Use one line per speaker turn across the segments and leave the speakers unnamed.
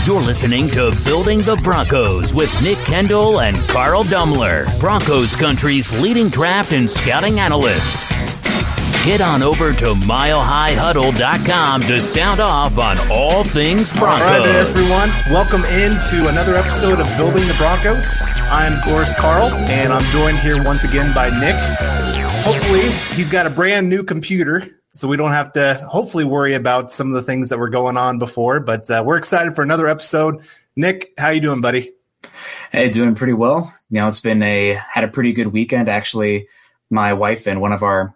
You're listening to Building the Broncos with Nick Kendell and Carl Dumler, Broncos country's leading draft and scouting analysts. Get on over to milehighhuddle.com to sound off on all things Broncos.
All right, everyone. Welcome into another episode of Building the Broncos. I'm, of course, Carl, and I'm joined here once again by Nick. Hopefully, he's got a brand new computer, so we don't have to hopefully worry about some of the things that were going on before. But we're excited for another episode. Nick, how you doing, buddy?
Hey, doing pretty well. You know, it's been had a pretty good weekend. Actually, my wife and one of our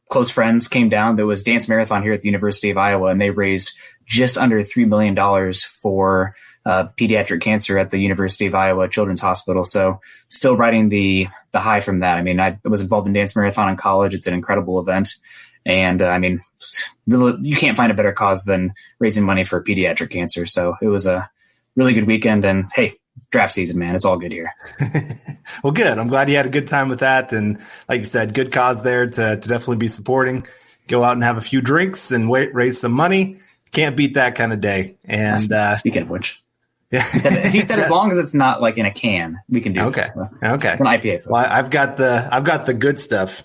close friends came down. There was dance marathon here at the University of Iowa, and they raised just under $3 million for pediatric cancer at the University of Iowa Children's Hospital. So still riding the high from that. I mean, I was involved in dance marathon in college. It's an incredible event. And I mean, really, you can't find a better cause than raising money for pediatric cancer. So it was a really good weekend. And hey, draft season, man, it's all good here.
Well, good. I'm glad you had a good time with that. And like you said, good cause there to definitely be supporting. Go out and have a few drinks and raise some money. Can't beat that kind of day. And
speaking of which,
yeah,
he said as long as it's not like in a can, we can do
okay.
it. So,
okay.
An IPA.
Well, I've got the good stuff,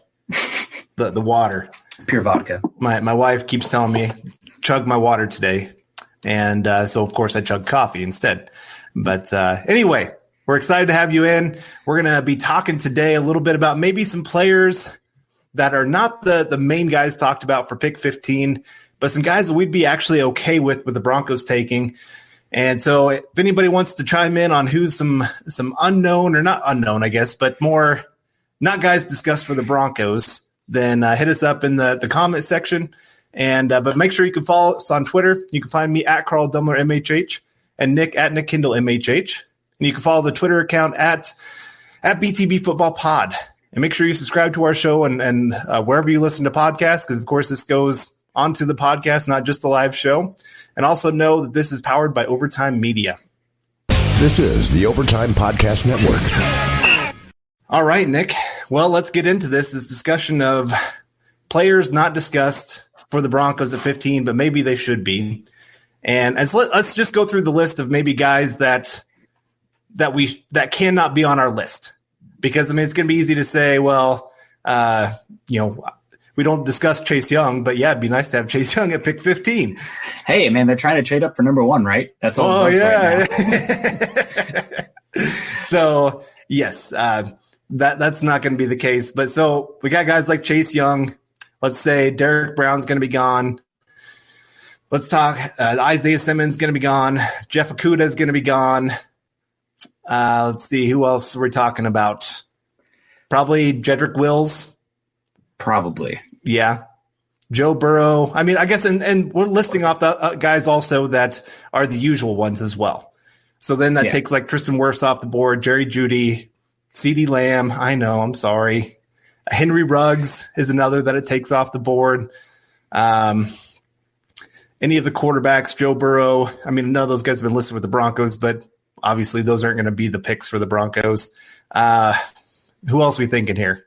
the water,
pure vodka.
My wife keeps telling me chug my water today, and so of course I chug coffee instead. But anyway, we're excited to have you in. We're going to be talking today a little bit about maybe some players that are not the main guys talked about for pick 15, but some guys that we'd be actually okay with the Broncos taking. And so if anybody wants to chime in on who's some unknown or not unknown, I guess, but more not guys discussed for the Broncos, then hit us up in the comment section. And but make sure you can follow us on Twitter. You can find me at Carl Dumler MHH and Nick at Nick Kendell MHH. And you can follow the Twitter account at BTB Football Pod. And make sure you subscribe to our show and wherever you listen to podcasts, because, of course, this goes onto the podcast, not just the live show. And also know that this is powered by Overtime Media.
This is the Overtime Podcast Network.
All right, Nick. Well, let's get into this discussion of players not discussed for the Broncos at 15, but maybe they should be. And so let's just go through the list of maybe guys that cannot be on our list. Because, I mean, it's going to be easy to say, well, we don't discuss Chase Young, but yeah, it'd be nice to have Chase Young at pick 15.
Hey, man, they're trying to trade up for number one, right? That's all.
Oh, yeah.
Right now.
So, yes, that's not going to be the case. But so we got guys like Chase Young. Let's say Derek Brown's going to be gone. Let's talk Isaiah Simmons going to be gone. Jeff Okudah is going to be gone. Let's see, who else we're talking about? Probably Jedrick Wills.
Probably.
Yeah. Joe Burrow. I mean, I guess, and we're listing off the guys also that are the usual ones as well. So then that takes like Tristan Wirfs off the board, Jerry Jeudy, CeeDee Lamb. I know, I'm sorry. Henry Ruggs is another that it takes off the board. Any of the quarterbacks, Joe Burrow. I mean, none of those guys have been listed with the Broncos, but obviously those aren't going to be the picks for the Broncos. Who else are we thinking here?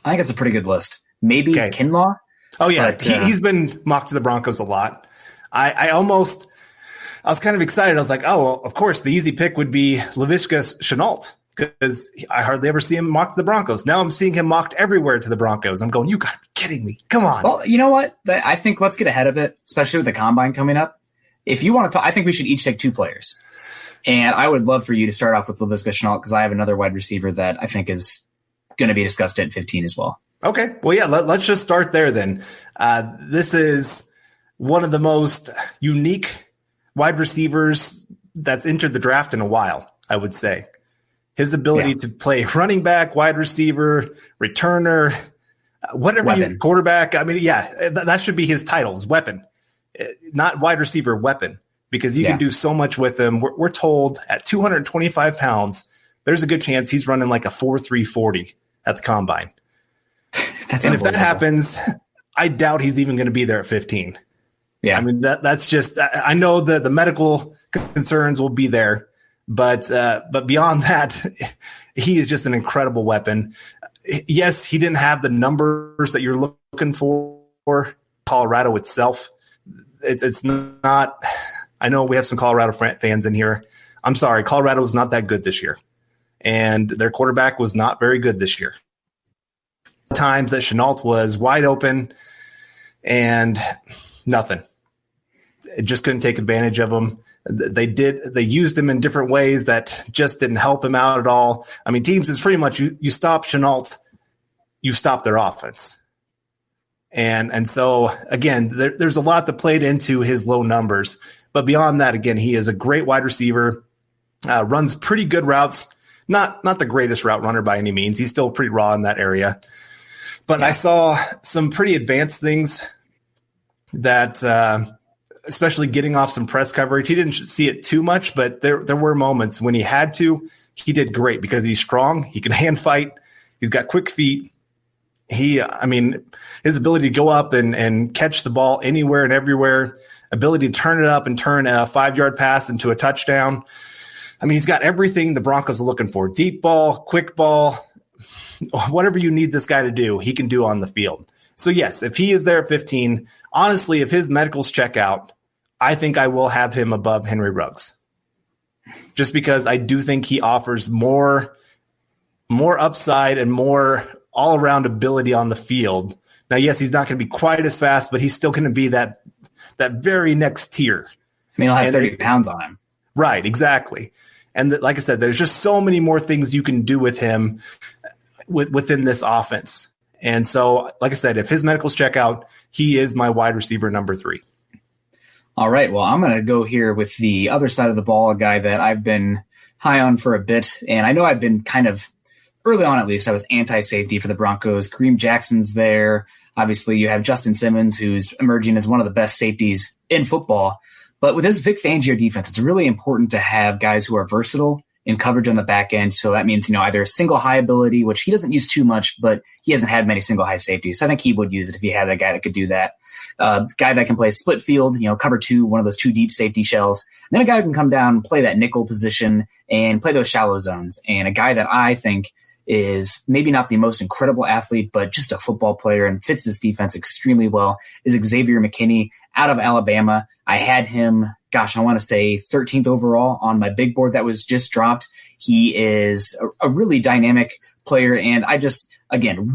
I think it's a pretty good list. Maybe Kinlaw.
Oh, yeah. But, he's been mocked to the Broncos a lot. I was kind of excited. I was like, oh, well, of course, the easy pick would be Laviska Shenault because I hardly ever see him mocked to the Broncos. Now I'm seeing him mocked everywhere to the Broncos. I'm going, you got to be kidding me. Come on.
Well, you know what? I think let's get ahead of it, especially with the Combine coming up. If you want to talk, I think we should each take two players. And I would love for you to start off with Laviska Shenault because I have another wide receiver that I think is going to be discussed at 15 as well.
Okay. Well, yeah, let's just start there then. This is one of the most unique wide receivers that's entered the draft in a while, I would say. His ability to play running back, wide receiver, returner, whatever, quarterback. I mean, yeah, that should be his title, is weapon, not wide receiver, weapon, because you can do so much with him. We're told at 225 pounds, there's a good chance he's running like a 4.3 40 at the combine. And if that happens, I doubt he's even going to be there at 15. Yeah. I mean, that's just, I know that the medical concerns will be there, but beyond that, he is just an incredible weapon. Yes, he didn't have the numbers that you're looking for Colorado itself. It's not I know we have some Colorado fans in here. I'm sorry, Colorado was not that good this year. And their quarterback was not very good this year. Times that Chenault was wide open and nothing. It just couldn't take advantage of him. They used him in different ways that just didn't help him out at all. I mean, teams is pretty much you stop Chenault, you stop their offense. And so, again, there's a lot that played into his low numbers. But beyond that, again, he is a great wide receiver, runs pretty good routes. Not the greatest route runner by any means. He's still pretty raw in that area. But I saw some pretty advanced things that especially getting off some press coverage. He didn't see it too much, but there were moments when he had to. He did great because he's strong. He can hand fight. He's got quick feet. His ability to go up and catch the ball anywhere and everywhere, ability to turn it up and turn a 5-yard pass into a touchdown. I mean, he's got everything the Broncos are looking for. Deep ball, quick ball, whatever you need this guy to do, he can do on the field. So, yes, if he is there at 15, honestly, if his medicals check out, I think I will have him above Henry Ruggs. Just because I do think he offers more upside and more all-around ability on the field. Now, yes, he's not going to be quite as fast, but he's still going to be that very next tier.
I mean, he'll have 30 pounds on him. Right,
exactly. And like I said, there's just so many more things you can do with him within this offense. And so, like I said, if his medicals check out, he is my wide receiver number 3.
All right, well, I'm going to go here with the other side of the ball, a guy that I've been high on for a bit. And I know I've been kind of, early on at least, I was anti-safety for the Broncos. Kareem Jackson's there. Obviously, you have Justin Simmons, who's emerging as one of the best safeties in football. But with this Vic Fangio defense, it's really important to have guys who are versatile in coverage on the back end. So that means, either single high ability, which he doesn't use too much, but he hasn't had many single high safeties. So I think he would use it if he had a guy that could do that. Guy that can play split field, cover 2, one of those 2 deep safety shells. And then a guy who can come down and play that nickel position and play those shallow zones. And a guy that I think is maybe not the most incredible athlete, but just a football player and fits this defense extremely well, is Xavier McKinney out of Alabama. I had him, I want to say 13th overall on my big board that was just dropped. He is a really dynamic player, and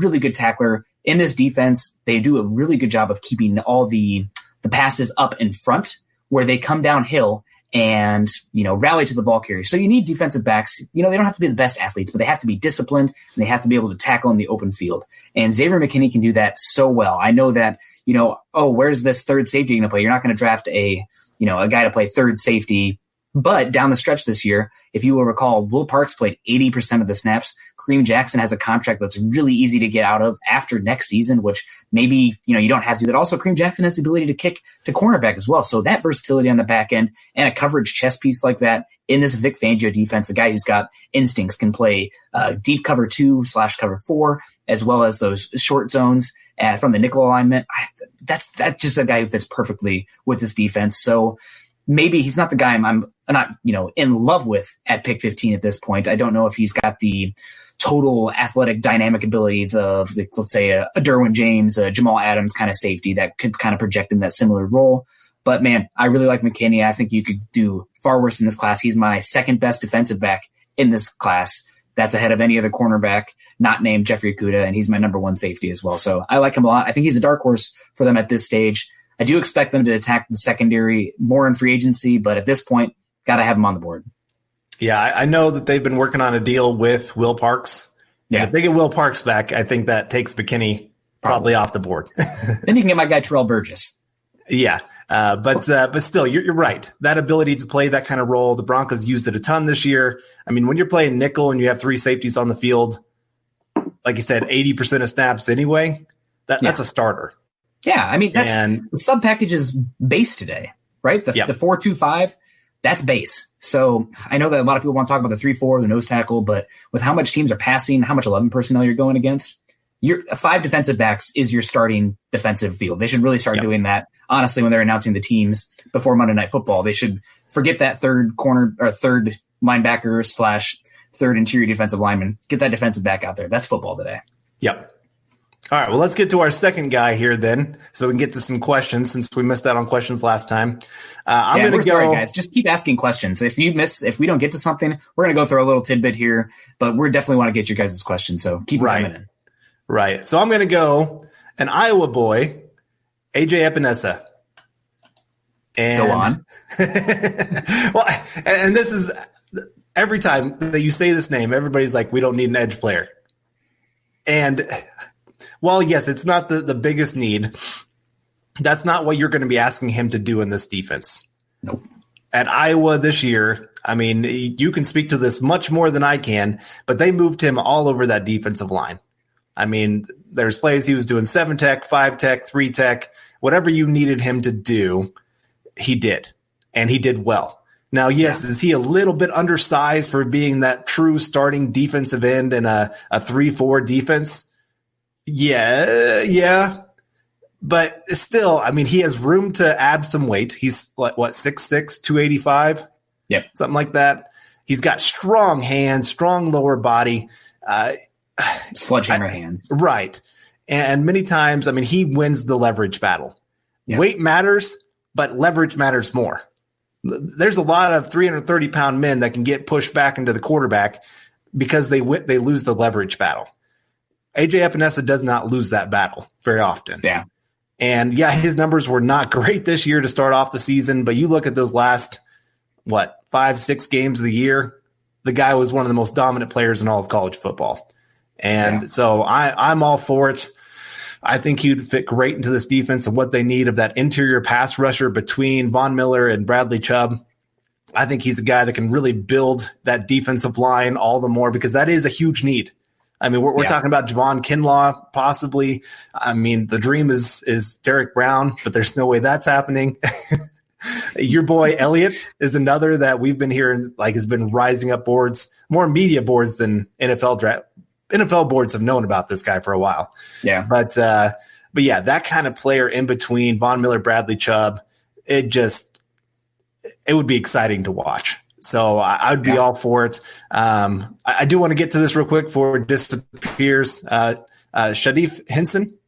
really good tackler. In this defense, they do a really good job of keeping all the passes up in front where they come downhill and, rally to the ball carrier. So you need defensive backs. They don't have to be the best athletes, but they have to be disciplined and they have to be able to tackle in the open field. And Xavier McKinney can do that so well. I know that, where's this third safety going to play? You're not going to draft a guy to play third safety. But down the stretch this year, if you will recall, Will Parks played 80% of the snaps. Kareem Jackson has a contract that's really easy to get out of after next season, which maybe, you don't have to do that. Also, Kareem Jackson has the ability to kick to cornerback as well. So that versatility on the back end and a coverage chess piece like that in this Vic Fangio defense, a guy who's got instincts, can play deep cover 2/cover 4, as well as those short zones from the nickel alignment. That's just a guy who fits perfectly with this defense. So maybe he's not the guy I'm not, in love with at pick 15 at this point. I don't know if he's got the total athletic dynamic ability of, let's say, a Derwin James, a Jamal Adams kind of safety that could kind of project in that similar role. But, man, I really like McKinney. I think you could do far worse in this class. He's my second best defensive back in this class. That's ahead of any other cornerback not named Jeffrey Okudah, and he's my number 1 safety as well. So I like him a lot. I think he's a dark horse for them at this stage. I do expect them to attack the secondary more in free agency, but at this point, got to have him on the board.
Yeah, I know that they've been working on a deal with Will Parks. Yeah. And if they get Will Parks back, I think that takes McKinney probably off the board.
Then you can get my guy Terrell Burgess.
Yeah, but still, you're right. That ability to play that kind of role, the Broncos used it a ton this year. I mean, when you're playing nickel and you have 3 safeties on the field, like you said, 80% of snaps anyway, that's a starter.
Yeah, I mean, the sub package is base today, right? The 4-2-5, that's base. So I know that a lot of people want to talk about the 3-4, the nose tackle, but with how much teams are passing, how much 11 personnel you're going against, your 5 defensive backs is your starting defensive field. They should really start doing that, honestly, when they're announcing the teams before Monday Night Football. They should forget that third corner or third linebacker / third interior defensive lineman. Get that defensive back out there. That's football today.
Yep. All right, well, let's get to our second guy here then, so we can get to some questions since we missed out on questions last time. I'm going to go.
Sorry, guys. Just keep asking questions. If we don't get to something, we're going to go through a little tidbit here, but we definitely want to get your guys' questions, so keep them coming in.
Right. So I'm going to go an Iowa boy, AJ Epinesa. And,
go on.
Well, and this is every time that you say this name, everybody's like, we don't need an edge player. And while, yes, it's not the biggest need, that's not what you're going to be asking him to do in this defense.
Nope.
At Iowa this year, I mean, you can speak to this much more than I can, but they moved him all over that defensive line. I mean, there's plays he was doing 7-tech, 5-tech, 3-tech, whatever you needed him to do, he did, and he did well. Now, yes, is he a little bit undersized for being that true starting defensive end in a 3-4 defense? Yeah. But still, I mean, he has room to add some weight. He's what, 6'6", 285?
Yep.
Something like that. He's got strong hands, strong lower body.
Sledgehammer hands.
Right. And many times, I mean, he wins the leverage battle. Yep. Weight matters, but leverage matters more. There's a lot of 330-pound men that can get pushed back into the quarterback because they lose the leverage battle. AJ Epinesa does not lose that battle very often.
Yeah.
And, his numbers were not great this year to start off the season, but you look at those last, 5-6 games of the year, the guy was one of the most dominant players in all of college football. And so I'm all for it. I think he'd fit great into this defense and what they need of that interior pass rusher between Von Miller and Bradley Chubb. I think he's a guy that can really build that defensive line all the more because that is a huge need. I mean, we're talking about Javon Kinlaw, possibly. I mean, the dream is Derek Brown, but there's no way that's happening. Your boy Elliott is another that we've been hearing has been rising up boards, more media boards than NFL draft. NFL boards have known about this guy for a while. Yeah. But that kind of player in between Von Miller, Bradley Chubb, it would be exciting to watch. So I would be all for it. I do want to get to this real quick before it disappears. Shadif Hinson,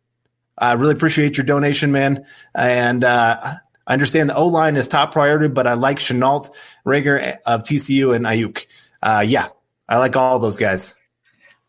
I really appreciate your donation, man. And I understand the O-line is top priority, but I like Chenault, Rager of TCU, and Ayuk. I like all those guys.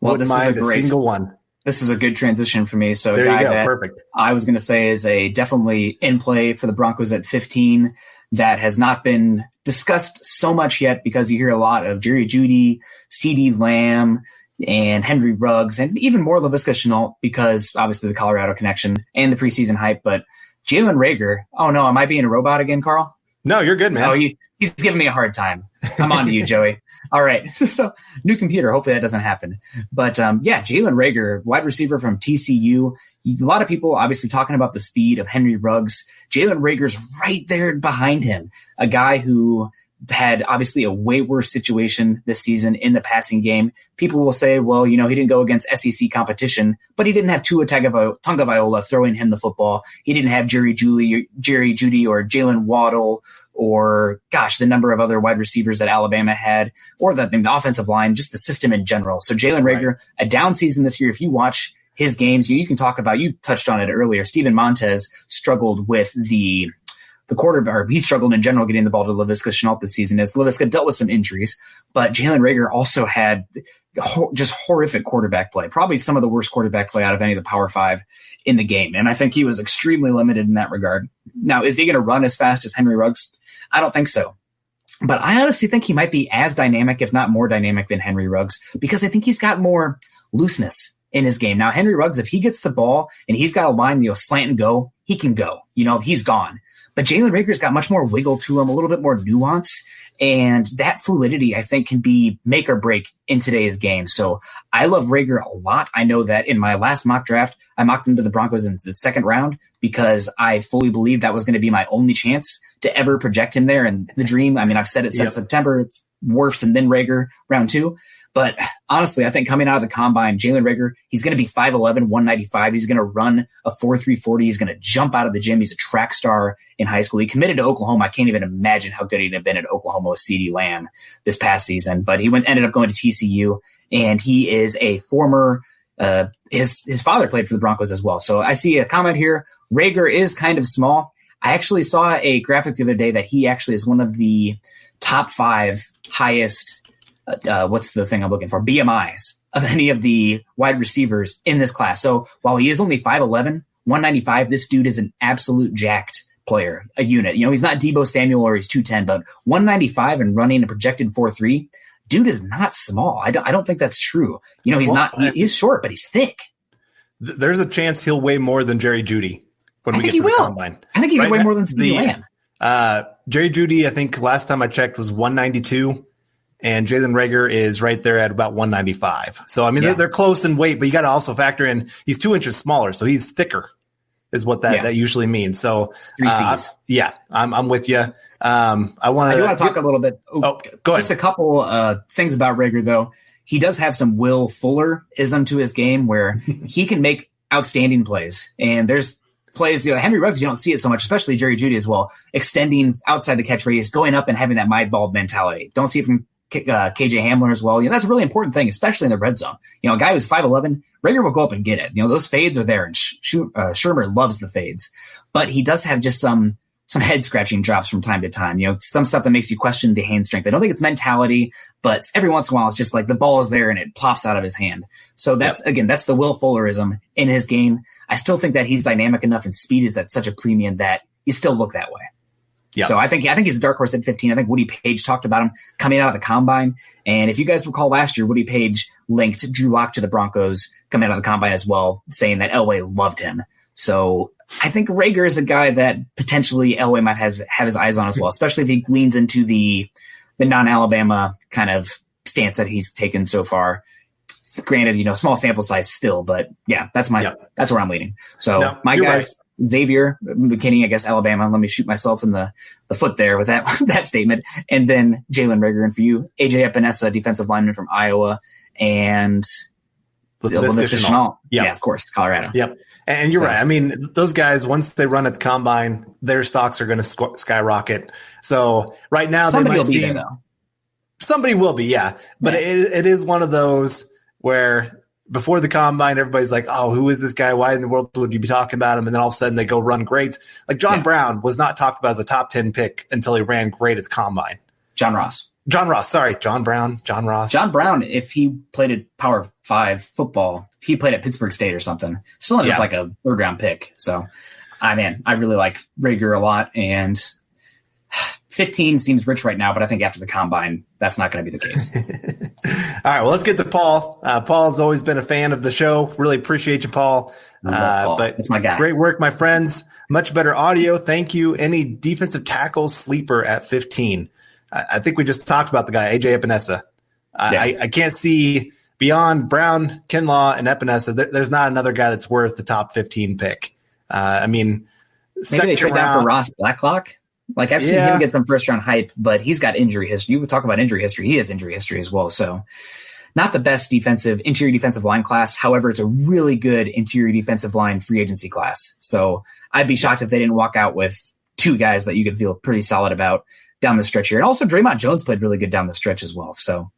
Well,
wouldn't mind a single one.
This is a good transition for me. So
there you go. Perfect.
I was going to say is a definitely in play for the Broncos at 15 that has not been discussed so much yet because you hear a lot of Jerry Jeudy, CeeDee Lamb, and Henry Ruggs, and even more LaVisca Chenault because obviously the Colorado connection and the preseason hype. But Jalen Reagor, oh no, am I being a robot again, Carl?
No, you're good, man.
Oh, he's giving me a hard time. I'm on to you, Joey. All right. So new computer. Hopefully that doesn't happen. But Jalen Reagor, wide receiver from TCU. A lot of people obviously talking about the speed of Henry Ruggs. Jalen Reagor's right there behind him. A guy who had obviously a way worse situation this season in the passing game. People will say, well, he didn't go against SEC competition, but he didn't have Tua Tagovailoa throwing him the football. He didn't have Jerry Jeudy or Jalen Waddle or, the number of other wide receivers that Alabama had, or the offensive line, just the system in general. So Jalen Reagor, a down season this year. If you watch his games, you can talk about, you touched on it earlier, Steven Montez struggled with the quarterback, or he struggled in general getting the ball to LaVisca Chenault this season as LaVisca dealt with some injuries. But Jalen Reagor also had just horrific quarterback play, probably some of the worst quarterback play out of any of the Power Five in the game. And I think he was extremely limited in that regard. Now, is he going to run as fast as Henry Ruggs? I don't think so. But I honestly think he might be as dynamic, if not more dynamic than Henry Ruggs, because I think he's got more looseness in his game. Now, Henry Ruggs, if he gets the ball and he's got a line, slant and go, he can go. He's gone. But Jalen Reagor's got much more wiggle to him, a little bit more nuance, and that fluidity, I think, can be make or break in today's game. So I love Reagor a lot. I know that in my last mock draft, I mocked him to the Broncos in the second round because I fully believed that was going to be my only chance to ever project him there. And the dream, I've said it since September, it's Wirfs and then Reagor round 2. But honestly, I think coming out of the combine, Jalen Reagor, he's going to be 5'11", 195. He's going to run a 4.3 40. He's going to jump out of the gym. He's a track star in high school. He committed to Oklahoma. I can't even imagine how good he'd have been at Oklahoma with CeeDee Lamb this past season. But he ended up going to TCU, and he is a former his father played for the Broncos as well. So I see a comment here. Rager is kind of small. I actually saw a graphic the other day that he actually is one of the top 5 highest, what's the thing I'm looking for, BMIs of any of the wide receivers in this class. So while he is only 5'11", 195, this dude is an absolute jacked player, a unit. He's not Deebo Samuel or he's 210, but 195 and running a projected 4.3. Dude is not small. I don't think that's true. He's short, but he's thick.
There's a chance he'll weigh more than Jerry Jeudy when we get to the combine.
I think he can weigh more than CeeDee Lamb.
Jerry Jeudy, I think last time I checked, was 192, and Jalen Reagor is right there at about 195. So, I mean, they're close in weight, but you got to also factor in he's 2 inches smaller, so he's thicker is what that usually means. So,
3 C's.
I'm with you. I
do want to talk a little bit.
Go ahead.
Just a couple things about Reagor, though. He does have some Will Fuller-ism to his game where he can make outstanding plays. And there's plays, Henry Ruggs, you don't see it so much, especially Jerry Jeudy as well, extending outside the catch radius, going up and having that my ball mentality. Don't see it from KJ Hamler as well. That's a really important thing, especially in the red zone. A guy who's 5'11", Reagor will go up and get it. Those fades are there, and Shermer loves the fades. But he does have just some head-scratching drops from time to time. Some stuff that makes you question the hand strength. I don't think it's mentality, but every once in a while it's just like the ball is there and it plops out of his hand. So that's the Will Fullerism in his game. I still think that he's dynamic enough and speed is at such a premium that you still look that way. Yeah. So I think he's a dark horse at 15. I think Woody Page talked about him coming out of the combine. And if you guys recall last year, Woody Page linked Drew Lock to the Broncos coming out of the combine as well, saying that Elway loved him. So I think Reagor is a guy that potentially Elway might have his eyes on as well, especially if he leans into the non-Alabama kind of stance that he's taken so far. Granted, small sample size still, but that's where I'm leaning. So my guys, right. Xavier McKinney, I guess Alabama. Let me shoot myself in the foot there with that statement. And then Jalen Reagor, and for you, AJ Epinesa, defensive lineman from Iowa, and Laviska Shenault. Yeah, of course, Colorado.
Yep. And you're right. I mean, those guys, once they run at the combine, their stocks are going to skyrocket. So right now,
somebody will be there, though.
Somebody will be, yeah. But it is one of those where before the combine, everybody's like, oh, who is this guy? Why in the world would you be talking about him? And then all of a sudden they go run great. Like John Brown was not talked about as a top 10 pick until he ran great at the combine. John Ross, sorry. John Ross.
John Brown, if he played at Power 5 football, he played at Pittsburgh State or something. Still ended up like a third-round pick. So, I really like Reagor a lot. And 15 seems rich right now, but I think after the combine, that's not going to be the case.
All right, well, let's get to Paul. Paul's always been a fan of the show. Really appreciate you, Paul.
Paul.
But
that's my guy.
Great work, my friends. Much better audio. Thank you. Any defensive tackle sleeper at 15? I think we just talked about the guy, AJ Epinesa. I can't see beyond Brown, Kinlaw, and Epinesa. There's not another guy that's worth the top 15 pick.
Maybe they trade down for Ross Blacklock. Like I've seen him get some first round hype, but he's got injury history. You would talk about injury history. He has injury history as well. So not the best interior defensive line class. However, it's a really good interior defensive line free agency class. So I'd be shocked if they didn't walk out with 2 guys that you could feel pretty solid about down the stretch here. And also Draymond Jones played really good down the stretch as well. So,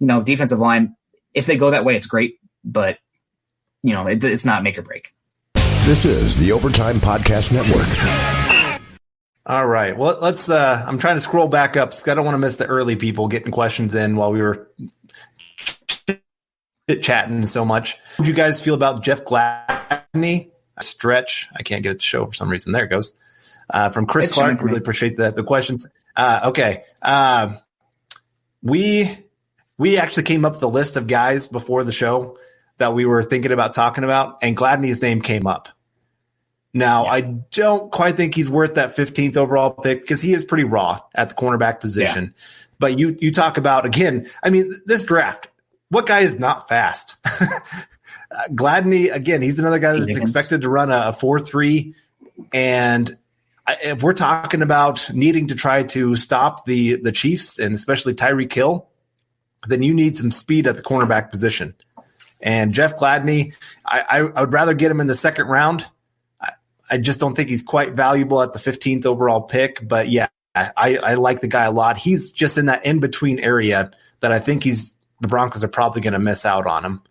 defensive line, if they go that way, it's great, but it's not make or break.
This is the Overtime Podcast Network.
All right. Well, let's I'm trying to scroll back up because I don't want to miss the early people getting questions in while we were chatting so much. How did you guys feel about Jeff Gladney? Stretch. I can't get it to show for some reason. There it goes. From Chris Clark. Really appreciate the questions. Okay. We actually came up with a list of guys before the show that we were thinking about talking about, and Gladney's name came up. Now, I don't quite think he's worth that 15th overall pick because he is pretty raw at the cornerback position. Yeah. But you talk about, again, this draft, what guy is not fast? Gladney, again, he's another guy that's expected to run a 4.3. And if we're talking about needing to try to stop the Chiefs and especially Tyreek Hill, then you need some speed at the cornerback position. And Jeff Gladney, I would rather get him in the second round. I just don't think he's quite valuable at the 15th overall pick. But, I like the guy a lot. He's just in that in-between area that I think the Broncos are probably going to miss out on him.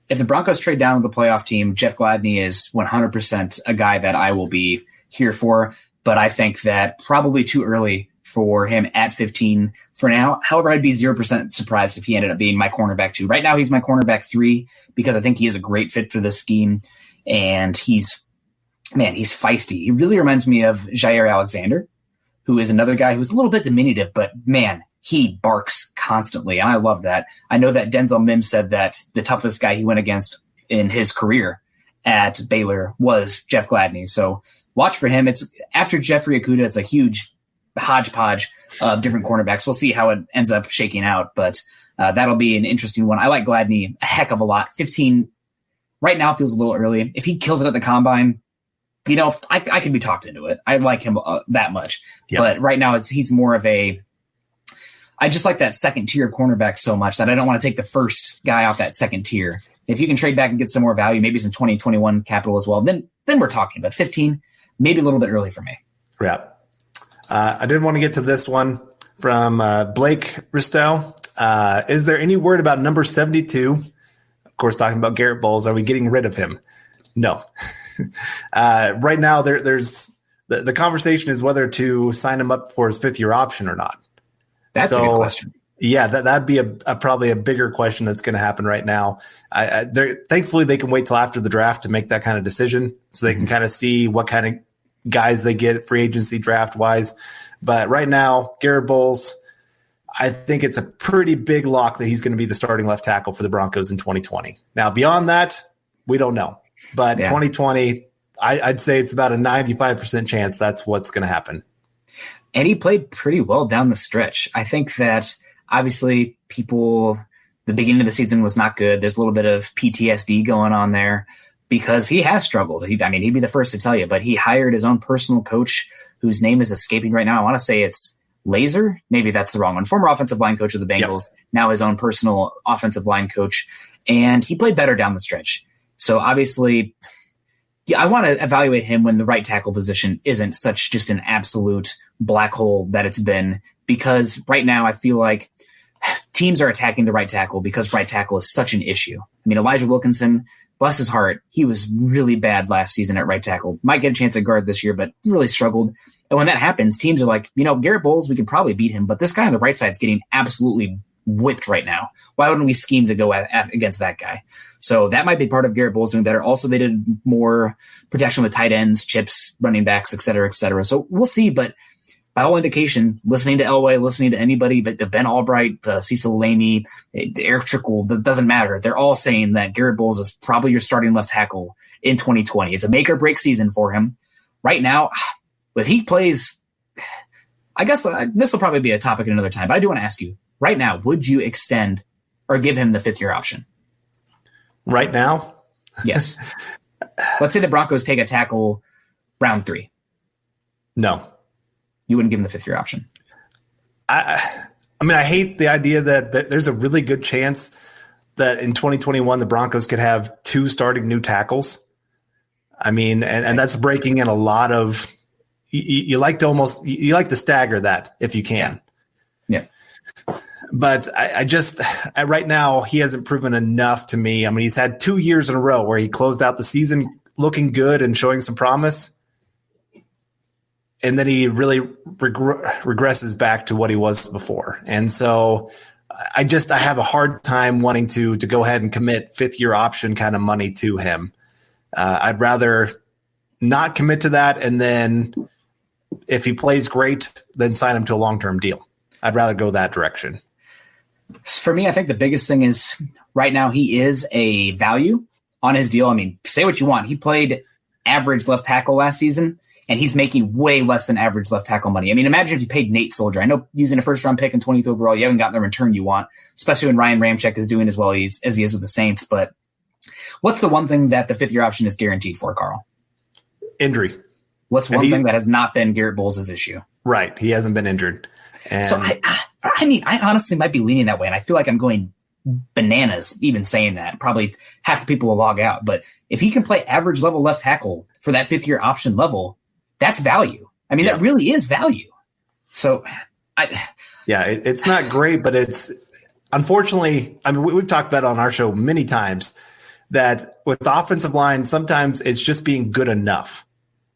if the Broncos trade down to the playoff team, Jeff Gladney is 100% a guy that I will be here for. But I think that probably too early for him at 15 for now. However, I'd be 0% surprised if he ended up being my cornerback 2. Right now, he's my cornerback 3 because I think he is a great fit for this scheme. And he's feisty. He really reminds me of Jair Alexander, who is another guy who's a little bit diminutive, but man, he barks constantly. And I love that. I know that Denzel Mims said that the toughest guy he went against in his career at Baylor was Jeff Gladney. So watch for him. It's after Jeffrey Okudah. It's a huge hodgepodge of different cornerbacks. We'll see how it ends up shaking out, but that'll be an interesting one. I like Gladney a heck of a lot. 15 right now feels a little early. If he kills it at the combine, I could be talked into it. I like him that much, but right now he's more of I just like that second tier of cornerback so much that I don't want to take the first guy off that second tier. If you can trade back and get some more value, maybe some 2021 capital as well, then we're talking. But 15, maybe a little bit early for me.
Yeah. I did want to get to this one from Blake Ristow. Is there any word about number 72? Of course, talking about Garrett Bowles. Are we getting rid of him? No. Right now, there's the conversation is whether to sign him up for his 5th-year option or not.
That's a good question.
Yeah, that'd be probably a bigger question that's going to happen right now. Thankfully, they can wait till after the draft to make that kind of decision, so they can kind of see what kind of guys they get free agency draft wise. But right now, Garrett Bowles, I think it's a pretty big lock that he's going to be the starting left tackle for the Broncos in 2020. Now, beyond that, we don't know. But 2020, I'd say it's about a 95% chance that's what's going to happen.
And he played pretty well down the stretch. I think that obviously the beginning of the season was not good. There's a little bit of PTSD going on there because he has struggled. He'd be the first to tell you, but he hired his own personal coach whose name is escaping right now. I want to say it's Laser. Maybe that's the wrong one. Former offensive line coach of the Bengals, now his own personal offensive line coach. And he played better down the stretch. So obviously, I want to evaluate him when the right tackle position isn't such just an absolute black hole that it's been, because right now I feel like teams are attacking the right tackle because right tackle is such an issue. I mean, Elijah Wilkinson, bless his heart, he was really bad last season at right tackle. Might get a chance at guard this year, but really struggled. And when that happens, teams are like, Garrett Bowles, we could probably beat him, but this guy on the right side is getting absolutely whipped right now. Why wouldn't we scheme to go against that guy? So that might be part of Garrett Bowles doing better. Also, they did more protection with tight ends, chips, running backs, et cetera, et cetera. So we'll see, but by all indication, listening to Elway, listening to anybody, but Ben Albright, Cecil Lamey, Eric Trickle, that doesn't matter. They're all saying that Garrett Bowles is probably your starting left tackle in 2020. It's a make or break season for him. Right now, if he plays, I guess this will probably be a topic another time, but I do want to ask you, right now, would you extend or give him the 5th-year option?
Right now?
Yes. Let's say the Broncos take a tackle round 3.
No.
You wouldn't give him the 5th-year option?
I hate the idea that there's a really good chance that in 2021 the Broncos could have 2 starting new tackles. I mean, and that's breaking in a lot of you like to stagger that if you can.
Yeah.
But I just right now he hasn't proven enough to me. I mean, he's had 2 years in a row where he closed out the season looking good and showing some promise. And then he really regresses back to what he was before. And so I have a hard time wanting to go ahead and commit 5th-year option kind of money to him. I'd rather not commit to that. And then if he plays great, then sign him to a long-term deal. I'd rather go that direction.
For me, I think the biggest thing is right now he is a value on his deal. I mean, say what you want. He played average left tackle last season, and he's making way less than average left tackle money. I mean, imagine if you paid Nate Soldier. I know using a first-round pick and 20th overall, you haven't gotten the return you want, especially when Ryan Ramczyk is doing as well as he is with the Saints. But what's the one thing that the 5th-year option is guaranteed for, Carl?
Injury.
What's one thing that has not been Garrett Bowles' issue? Right.
He hasn't been injured. And
so, I honestly might be leaning that way, and I feel like I'm going bananas even saying that. Probably half the people will log out. But if he can play average level left tackle for that 5th-year option level, that's value. I mean, that really is value. So,
it's not great, but it's unfortunately, I mean, we've talked about it on our show many times that with the offensive line, sometimes it's just being good enough.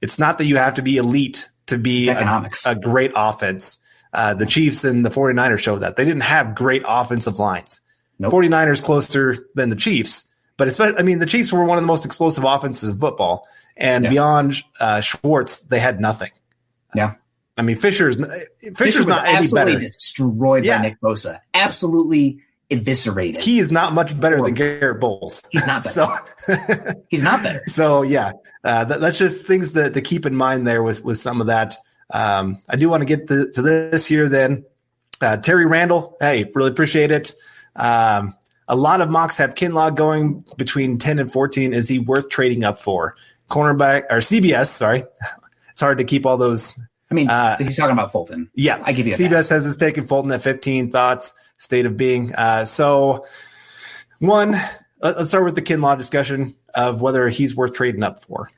It's not that you have to be elite to be a great offense. The Chiefs and the 49ers showed that. They didn't have great offensive lines.
Nope.
49ers closer than the Chiefs. But the Chiefs were one of the most explosive offenses in football. And beyond Schwartz, they had nothing.
Yeah.
I mean, Fisher's not any better.
Absolutely destroyed by Nick Bosa. Absolutely eviscerated.
He is not much better than Garrett Bowles.
He's not better. He's not better.
So, yeah, that's just things to keep in mind there with some of that. I do want to get to this here then. Terry Randall, hey, really appreciate it. A lot of mocks have Kinlaw going between 10 and 14. Is he worth trading up for? Cornerback or CBS, sorry. It's hard to keep all those.
I mean, he's talking about Fulton.
Yeah.
I give you a
CBS has us taking Fulton at 15. Thoughts, state of being. So one, let's start with the Kinlaw discussion of whether he's worth trading up for.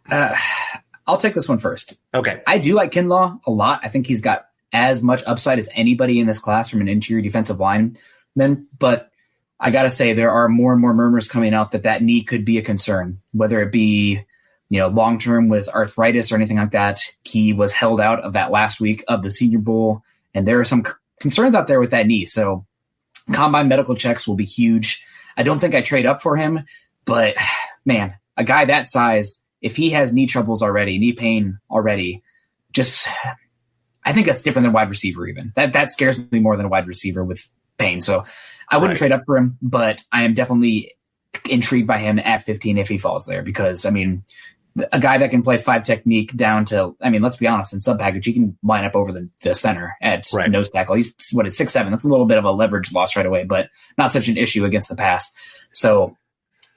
I'll take this one first.
Okay.
I do like Kinlaw a lot. I think he's got as much upside as anybody in this class from an interior defensive lineman. But I got to say, there are more and more murmurs coming out that knee could be a concern, whether it be, long-term with arthritis or anything like that. He was held out of that last week of the Senior Bowl, and there are some concerns out there with that knee. So combine medical checks will be huge. I don't think I trade up for him, but man, a guy that size, if he has knee troubles already, knee pain already, I think that's different than wide receiver even. That scares me more than a wide receiver with pain. So I wouldn't trade up for him, but I am definitely intrigued by him at 15 if he falls there, because, I mean, a guy that can play 5 technique down to, I mean, let's be honest, in sub package, he can line up over the center at nose tackle. He's 6'7". That's a little bit of a leverage loss right away, but not such an issue against the pass. So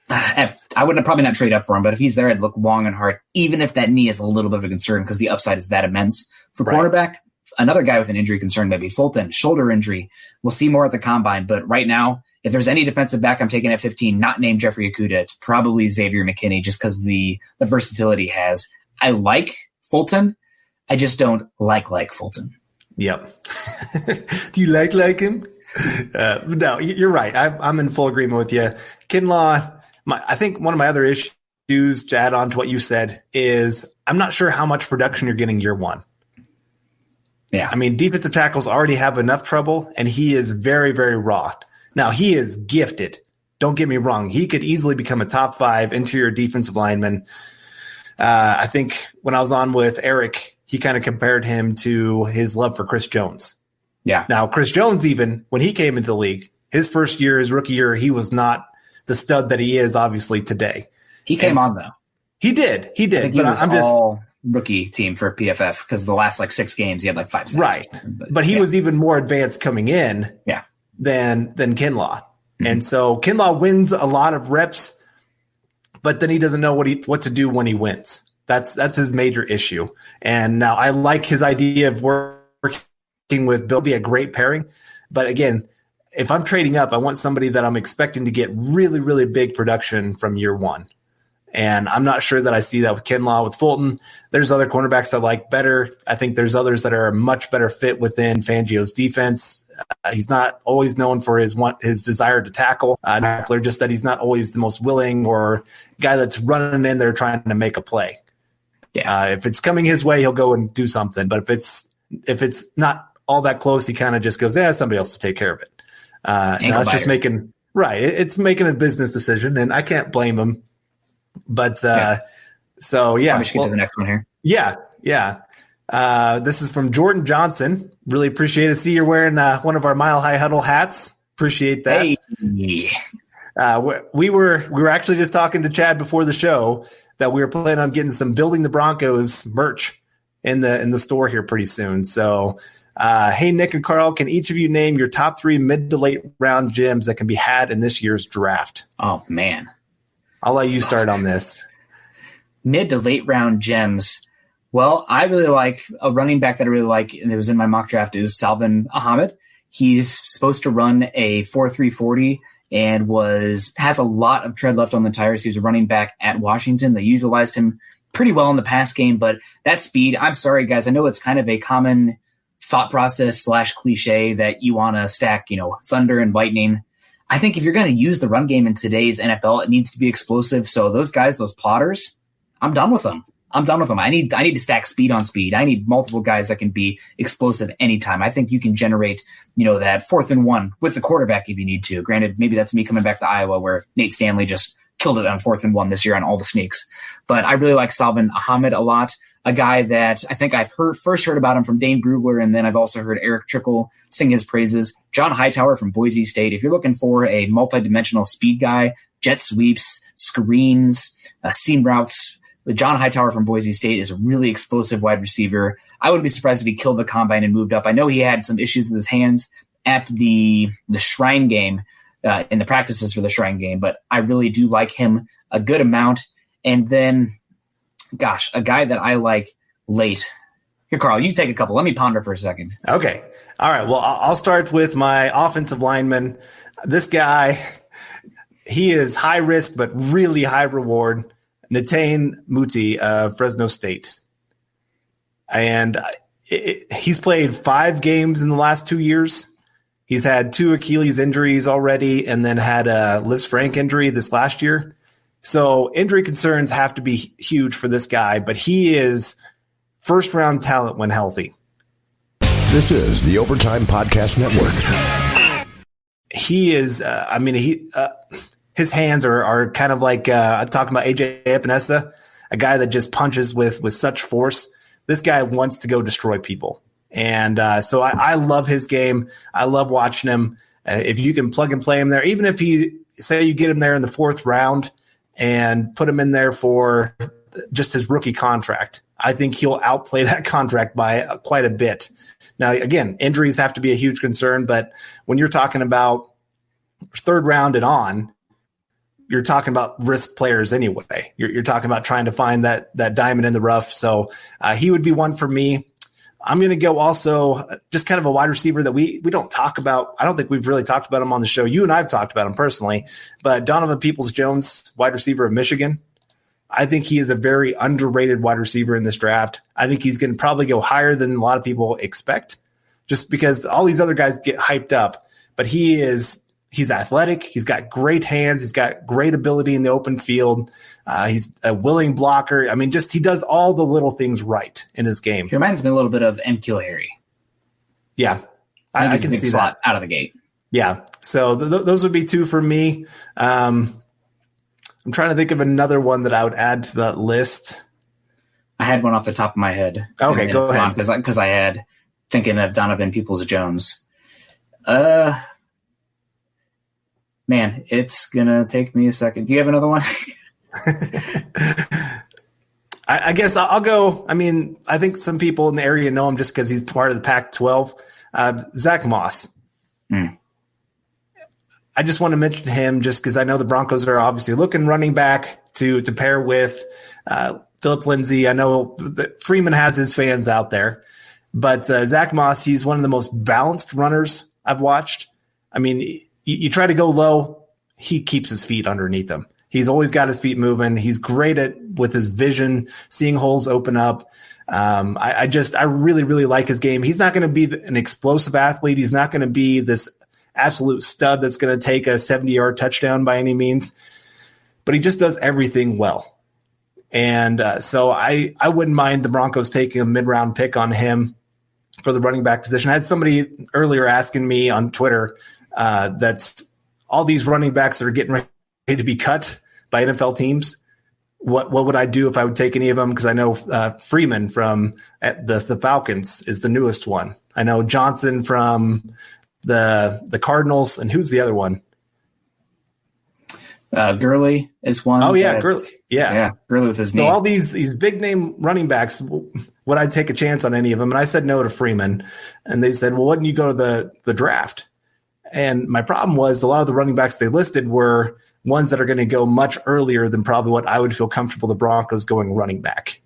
I would probably not trade up for him, but if he's there, I'd look long and hard, even if that knee is a little bit of a concern because the upside is that immense. For cornerback, another guy with an injury concern, maybe Fulton, shoulder injury. We'll see more at the combine, but right now, if there's any defensive back I'm taking at 15, not named Jeffrey Okudah, it's probably Xavier McKinney, just because the versatility he has. I like Fulton. I just don't like Fulton.
Yep. Do you like him? No, you're right. I'm in full agreement with you. Kinlaw, I think one of my other issues to add on to what you said is I'm not sure how much production you're getting year one.
Yeah.
I mean, defensive tackles already have enough trouble, and he is very, very raw. Now, he is gifted. Don't get me wrong. He could easily become a top 5 interior defensive lineman. I think when I was on with Eric, he kind of compared him to his love for Chris Jones.
Yeah.
Now, Chris Jones, even when he came into the league, his first year, his rookie year, he was not the stud that he is obviously today.
He came on, though.
He did.
But I'm just all rookie team for PFF because the last 6 games, he had 5 sacks.
Right. But he was even more advanced coming in.
Yeah.
Than Kinlaw. Mm-hmm. And so Kinlaw wins a lot of reps, but then he doesn't know what to do when he wins. That's his major issue. And now I like his idea of working with Bill, be a great pairing. But again, if I'm trading up, I want somebody that I'm expecting to get really, really big production from year one. And I'm not sure that I see that with Kinlaw. With Fulton, there's other cornerbacks I like better. I think there's others that are a much better fit within Fangio's defense. He's not always known for his desire to tackle. Just that he's not always the most willing or guy that's running in there trying to make a play. Yeah. If it's coming his way, he'll go and do something. But if it's not all that close, he kind of just goes, somebody else will take care of it. Now it's just making it's making a business decision, and I can't blame him. But so yeah,
we should get to the next one here.
Yeah. This is from Jordan Johnson. Really appreciate it. See, you're wearing one of our Mile High Huddle hats. Appreciate that.
Hey.
We were actually just talking to Chad before the show that we were planning on getting some Building the Broncos merch in the store here pretty soon. So, hey, Nick and Carl, can each of you name your top 3 mid to late round gems that can be had in this year's draft?
Oh man.
I'll let you start on this.
Mid to late round gems. Well, I really like a running back that I really like, and it was in my mock draft, is Salvin Ahmed. He's supposed to run a 4.3 40 and has a lot of tread left on the tires. He was a running back at Washington. They utilized him pretty well in the pass game, but that speed, I'm sorry, guys. I know it's kind of a common thought process / cliche that you want to stack, thunder and lightning I think if you're going to use the run game in today's NFL, it needs to be explosive. So those guys, those plotters, I'm done with them. I need to stack speed on speed. I need multiple guys that can be explosive anytime. I think you can generate, that 4th and 1 with the quarterback if you need to. Granted, maybe that's me coming back to Iowa where Nate Stanley just killed it on 4th and 1 this year on all the sneaks. But I really like Salvin Ahmed a lot, a guy that I think I've first heard about him from Dane Brugler, and then I've also heard Eric Trickle sing his praises. John Hightower from Boise State. If you're looking for a multidimensional speed guy, jet sweeps, screens, seam routes, John Hightower from Boise State is a really explosive wide receiver. I wouldn't be surprised if he killed the combine and moved up. I know he had some issues with his hands at the Shrine game, in the practices for the Shrine game, but I really do like him a good amount. And then, gosh, a guy that I like late. Here, Carl, you take a couple. Let me ponder for a second.
Okay. All right. Well, I'll start with my offensive lineman. This guy, he is high risk, but really high reward. Netane Muti of Fresno State. And he's played 5 games in the last 2 years. He's had 2 Achilles injuries already and then had a Liz Frank injury this last year. So injury concerns have to be huge for this guy, but he is first-round talent when healthy.
This is the Overtime Podcast Network.
He is, his hands are kind of like talking about AJ Epinesa, a guy that just punches with such force. This guy wants to go destroy people. And so I love his game. I love watching him. If you can plug and play him there, even if say you get him there in the 4th round and put him in there for just his rookie contract, I think he'll outplay that contract by quite a bit. Now, again, injuries have to be a huge concern, but when you're talking about 3rd round and on, you're talking about risk players anyway. You're talking about trying to find that diamond in the rough. So he would be one for me. I'm going to go also just kind of a wide receiver that we don't talk about. I don't think we've really talked about him on the show. You and I have talked about him personally, but Donovan Peoples-Jones, wide receiver of Michigan. I think he is a very underrated wide receiver in this draft. I think he's going to probably go higher than a lot of people expect just because all these other guys get hyped up, but he's athletic. He's got great hands. He's got great ability in the open field. He's a willing blocker. I mean, he does all the little things right in his game.
He reminds me a little bit of N'Keal Harry.
Yeah, I can see that
out of the gate.
Yeah, so those would be 2 for me. I'm trying to think of another one that I would add to that list.
I had one off the top of my head.
Okay, go ahead.
Because I had thinking of Donovan Peoples-Jones. Man, it's going to take me a second. Do you have another one?
I guess I'll go. I mean, I think some people in the area know him just because he's part of the Pac-12. Zach Moss. I just want to mention him just because I know the Broncos are obviously looking running back to pair with Phillip Lindsay. I know that Freeman has his fans out there. But Zach Moss, he's one of the most balanced runners I've watched. I mean, you try to go low, he keeps his feet underneath him. He's always got his feet moving. He's great with his vision, seeing holes open up. I really, really like his game. He's not going to be an explosive athlete. He's not going to be this absolute stud that's going to take a 70-yard touchdown by any means, but he just does everything well. And so I wouldn't mind the Broncos taking a mid-round pick on him for the running back position. I had somebody earlier asking me on Twitter that all these running backs that are getting ready to be cut by NFL teams, what would I do if I would take any of them? Because I know Freeman from the Falcons is the newest one. I know Johnson from the Cardinals, and who's the other one?
Gurley is one.
Oh yeah, Gurley. Yeah,
Gurley with his name.
So all these big name running backs, would I take a chance on any of them? And I said no to Freeman, and they said, well, why didn't you go to the draft? And my problem was a lot of the running backs they listed were ones that are going to go much earlier than probably what I would feel comfortable the Broncos going running back.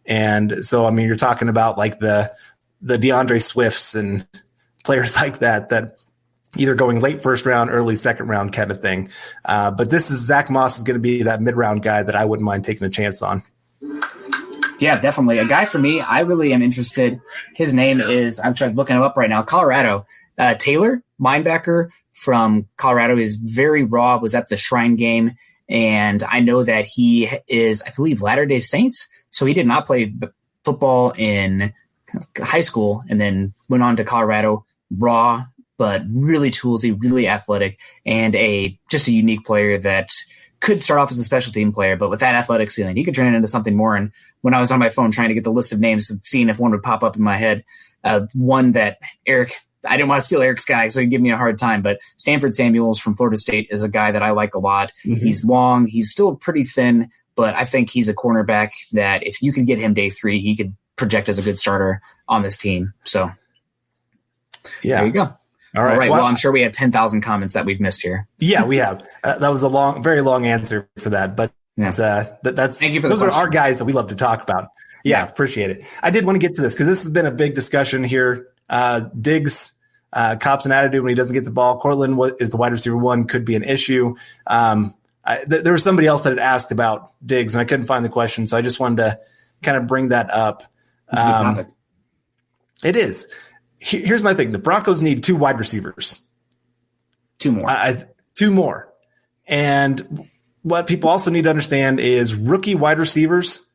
And so, I mean, you're talking about like the DeAndre Swifts and players like that either going late first round, early second round kind of thing. But this is Zach Moss is going to be that mid-round guy that I wouldn't mind taking a chance on.
Yeah, definitely. A guy for me, I really am interested. His name is, I'm trying looking him up right now, Colorado. Taylor, linebacker from Colorado, is very raw, was at the Shrine game, and I know that he is, I believe, Latter-day Saints, so he did not play football in high school and then went on to Colorado, raw, but really toolsy, really athletic, and just a unique player that could start off as a special team player, but with that athletic ceiling, he could turn it into something more. And when I was on my phone trying to get the list of names and seeing if one would pop up in my head, one that Eric, I didn't want to steal Eric's guy, so he'd give me a hard time, but Stanford Samuels from Florida State is a guy that I like a lot. Mm-hmm. He's long, he's still pretty thin, but I think he's a cornerback that if you could get him day 3, he could project as a good starter on this team. So
yeah,
there you go. All right. Well, I'm sure we have 10,000 comments that we've missed here.
Yeah, we have. That was a very long answer for that, but that's
Thank you for
those are our guys that we love to talk about. Yeah, appreciate it. I did want to get to this because this has been a big discussion here. Diggs cops an attitude when he doesn't get the ball. Courtland is the wide receiver 1, could be an issue. There was somebody else that had asked about Diggs, and I couldn't find the question, so I just wanted to kind of bring that up. It is. Here's my thing. The Broncos need 2 wide receivers.
2 more.
2 more. And what people also need to understand is rookie wide receivers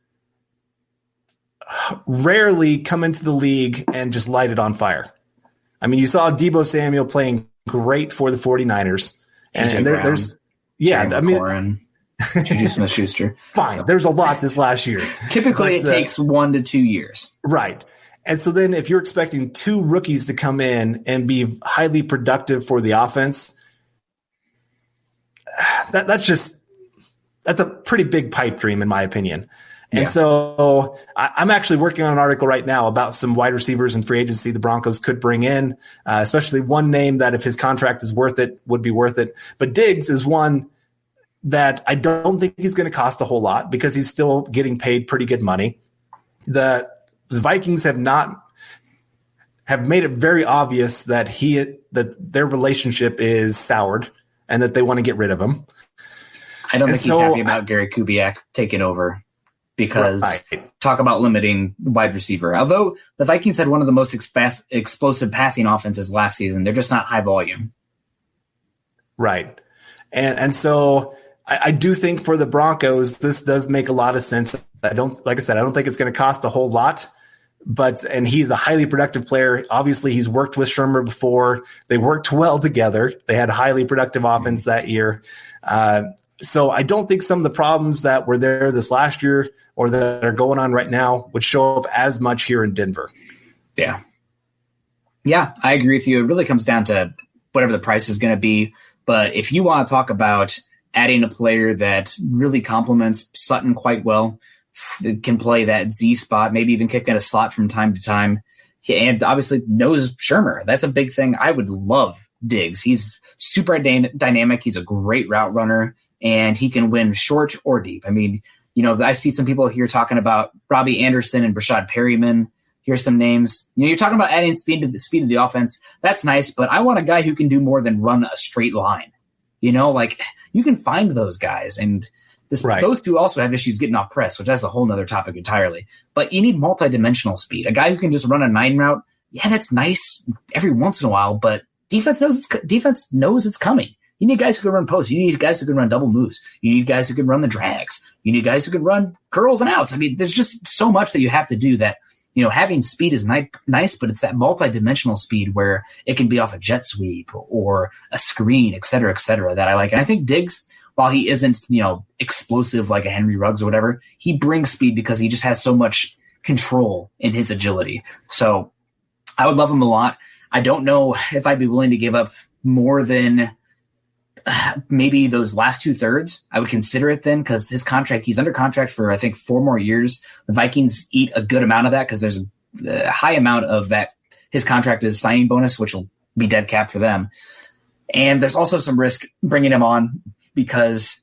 rarely come into the league and just light it on fire. I mean, you saw Deebo Samuel playing great for the 49ers. And there's
Juju Smith-Schuster.
Fine. There's a lot this last year.
Typically, it takes 1 to 2 years.
Right. And so then if you're expecting 2 rookies to come in and be highly productive for the offense, that's a pretty big pipe dream in my opinion. And so I'm actually working on an article right now about some wide receivers in free agency the Broncos could bring in, especially one name that if his contract is worth it, would be worth it. But Diggs is one that I don't think he's going to cost a whole lot because he's still getting paid pretty good money. The Vikings have made it very obvious that their relationship is soured and that they want to get rid of him.
I don't think he's happy about Gary Kubiak taking over because talk about limiting wide receiver. Although the Vikings had one of the most explosive passing offenses last season, they're just not high volume. Right.
And so I do think for the Broncos, this does make a lot of sense. I don't think it's going to cost a whole lot. And he's a highly productive player. Obviously, he's worked with Shermer before. They worked well together. They had a highly productive offense that year. So I don't think some of the problems that were there this last year or that are going on right now would show up as much here in Denver.
Yeah. Yeah, I agree with you. It really comes down to whatever the price is going to be. But if you want to talk about adding a player that really complements Sutton quite well, can play that Z spot, maybe even kick in a slot from time to time, and obviously knows Shermer. That's a big thing. I would love Diggs. He's super dynamic. He's a great route runner, and he can win short or deep. I mean, I see some people here talking about Robbie Anderson and Brashad Perryman. Here's some names. You're talking about adding speed to the offense. That's nice, but I want a guy who can do more than run a straight line. You can find those guys, and those two also have issues getting off press, which is a whole nother topic entirely. But you need multi-dimensional speed. A guy who can just run a 9 route, that's nice every once in a while, but defense knows it's coming. You need guys who can run posts. You need guys who can run double moves. You need guys who can run the drags. You need guys who can run curls and outs. I mean, there's just so much that you have to do that. Having speed is nice, but it's that multi-dimensional speed where it can be off a jet sweep or a screen, et cetera, that I like. And I think Diggs, while he isn't, explosive like a Henry Ruggs or whatever, he brings speed because he just has so much control in his agility. So I would love him a lot. I don't know if I'd be willing to give up more than maybe those last 2/3. I would consider it then because his contract, he's under contract for, I think, 4 more years. The Vikings eat a good amount of that because there's a high amount of that. His contract is signing bonus, which will be dead cap for them. And there's also some risk bringing him on because